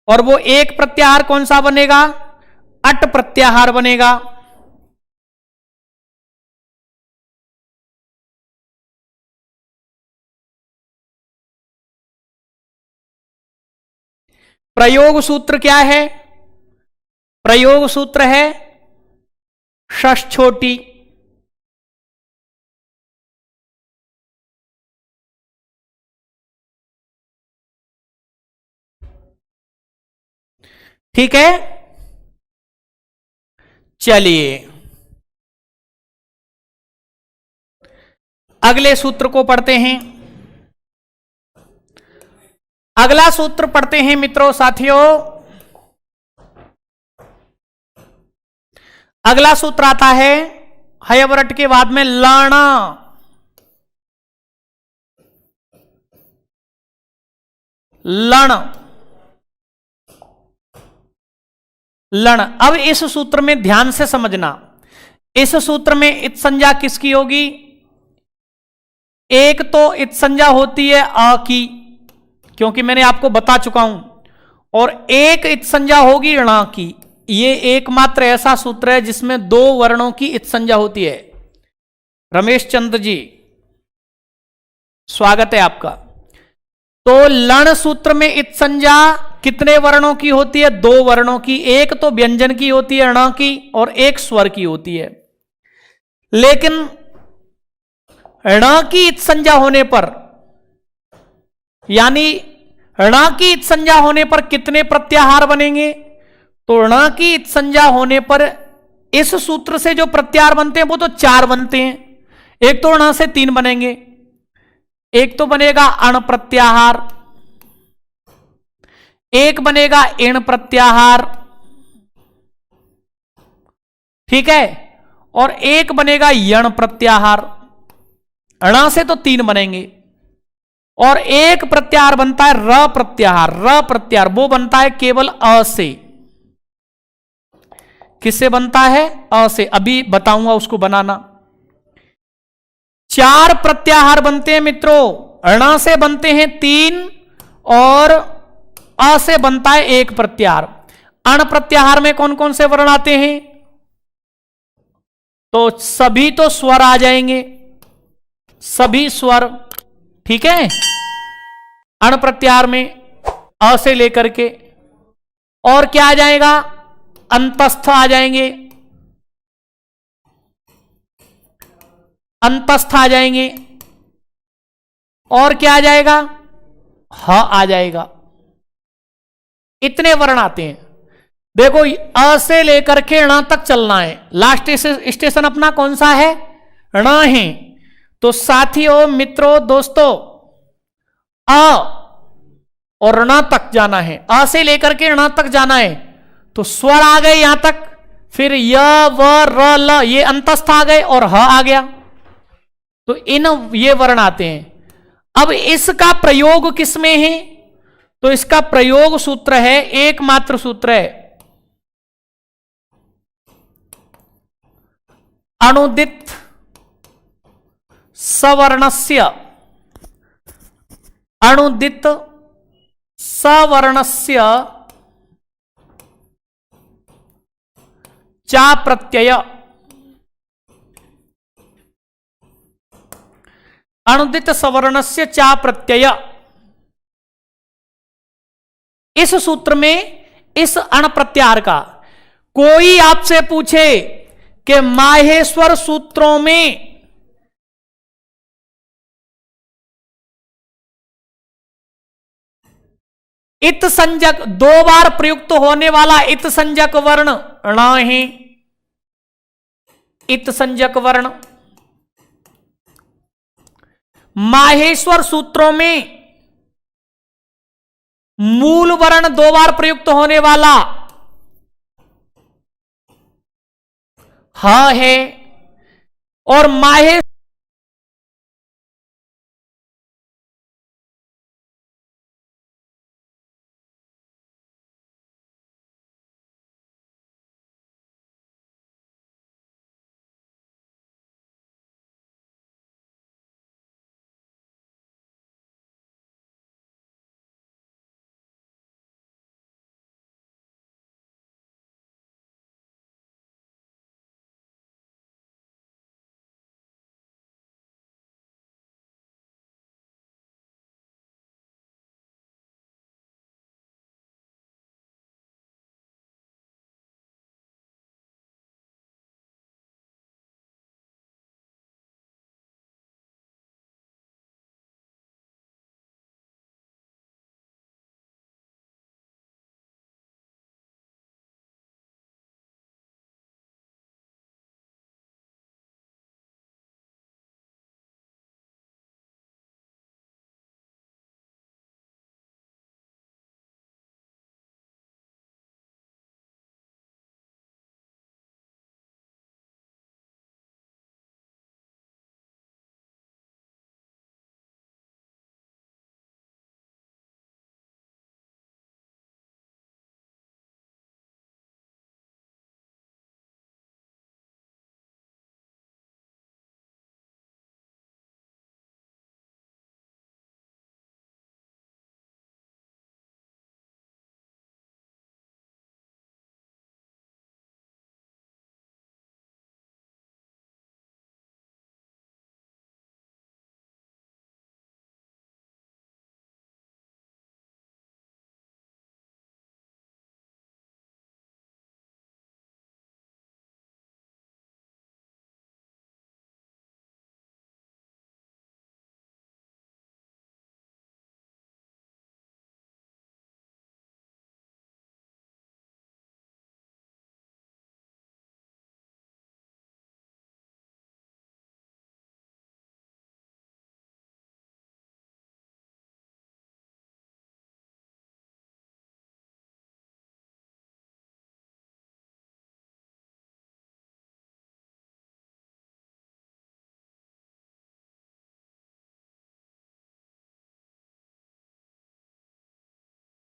और वो एक प्रत्याहार कौन सा बनेगा? अट प्रत्याहार बनेगा। प्रयोग सूत्र क्या है? प्रयोग सूत्र है षष्ठ्योटी। ठीक है, चलिए अगले सूत्र को पढ़ते हैं। अगला सूत्र पढ़ते हैं मित्रों, साथियों। अगला सूत्र आता है हयवरट के बाद में लण। लण लण। अब इस सूत्र में ध्यान से समझना, इस सूत्र में इत संज्ञा किसकी होगी? एक तो इत संज्ञा होती है अ की, क्योंकि मैंने आपको बता चुका हूं, और एक इत संज्ञा होगी ण की। ये एकमात्र ऐसा सूत्र है जिसमें दो वर्णों की इत संज्ञा होती है। रमेश चंद्र जी, स्वागत है आपका। तो लण सूत्र में इत संज्ञा कितने वर्णों की होती है? दो वर्णों की। एक तो व्यंजन की होती है ण की, और एक स्वर की होती है। लेकिन ण की इत संज्ञा होने पर, यानी ण की इत संज्ञा होने पर कितने प्रत्याहार बनेंगे? तो ण की इत संज्ञा होने पर इस सूत्र से जो प्रत्याहार बनते हैं वो तो चार बनते हैं। एक तो ण से तीन बनेंगे। एक तो बनेगा अण प्रत्याहार, एक बनेगा इण प्रत्याहार, ठीक है, और एक बनेगा यण प्रत्याहार। ण से तो तीन बनेंगे, और एक प्रत्याहार बनता है र प्रत्याहार। र प्रत्याहार वो बनता है केवल अ से। किससे बनता है? अ से। अभी बताऊंगा उसको बनाना। चार प्रत्याहार बनते हैं मित्रों। ण से बनते हैं तीन, और अ से बनता है एक प्रत्याहार। अण प्रत्याहार में कौन कौन से वर्ण आते हैं? तो सभी तो स्वर आ जाएंगे, सभी स्वर, ठीक है। अण प्रत्याहार में अ से लेकर के, और क्या आ जाएगा? अंतस्थ आ जाएंगे, अंतस्थ आ जाएंगे, और क्या आ जाएगा? ह आ जाएगा। इतने वर्ण आते हैं। देखो, अ से लेकर के ण तक चलना है। लास्ट स्टेशन अपना कौन सा है? ण है। तो साथियों, मित्रों, दोस्तों, अ और ण तक जाना है। अ से लेकर के ण तक जाना है। तो स्वर आ गए यहां तक, फिर य व र ल ये अंतस्थ आ गए, और ह आ गया। तो इन ये वर्ण आते हैं। अब इसका प्रयोग किसमें है? तो इसका प्रयोग सूत्र है, एकमात्र सूत्र है, अणुदित सवर्णस्य, अणुदित सवर्णस्य चा प्रत्यय। अणुदित सवर्णस्य चा प्रत्यय। इस सूत्र में इस अण प्रत्याहार का कोई आपसे पूछे कि माहेश्वर सूत्रों में इत संज्ञक दो बार प्रयुक्त होने वाला इत संज्ञक वर्ण ण है। इत संज्ञक वर्ण माहेश्वर सूत्रों में मूल वर्ण दो बार प्रयुक्त होने वाला ह है, और माहेश्वर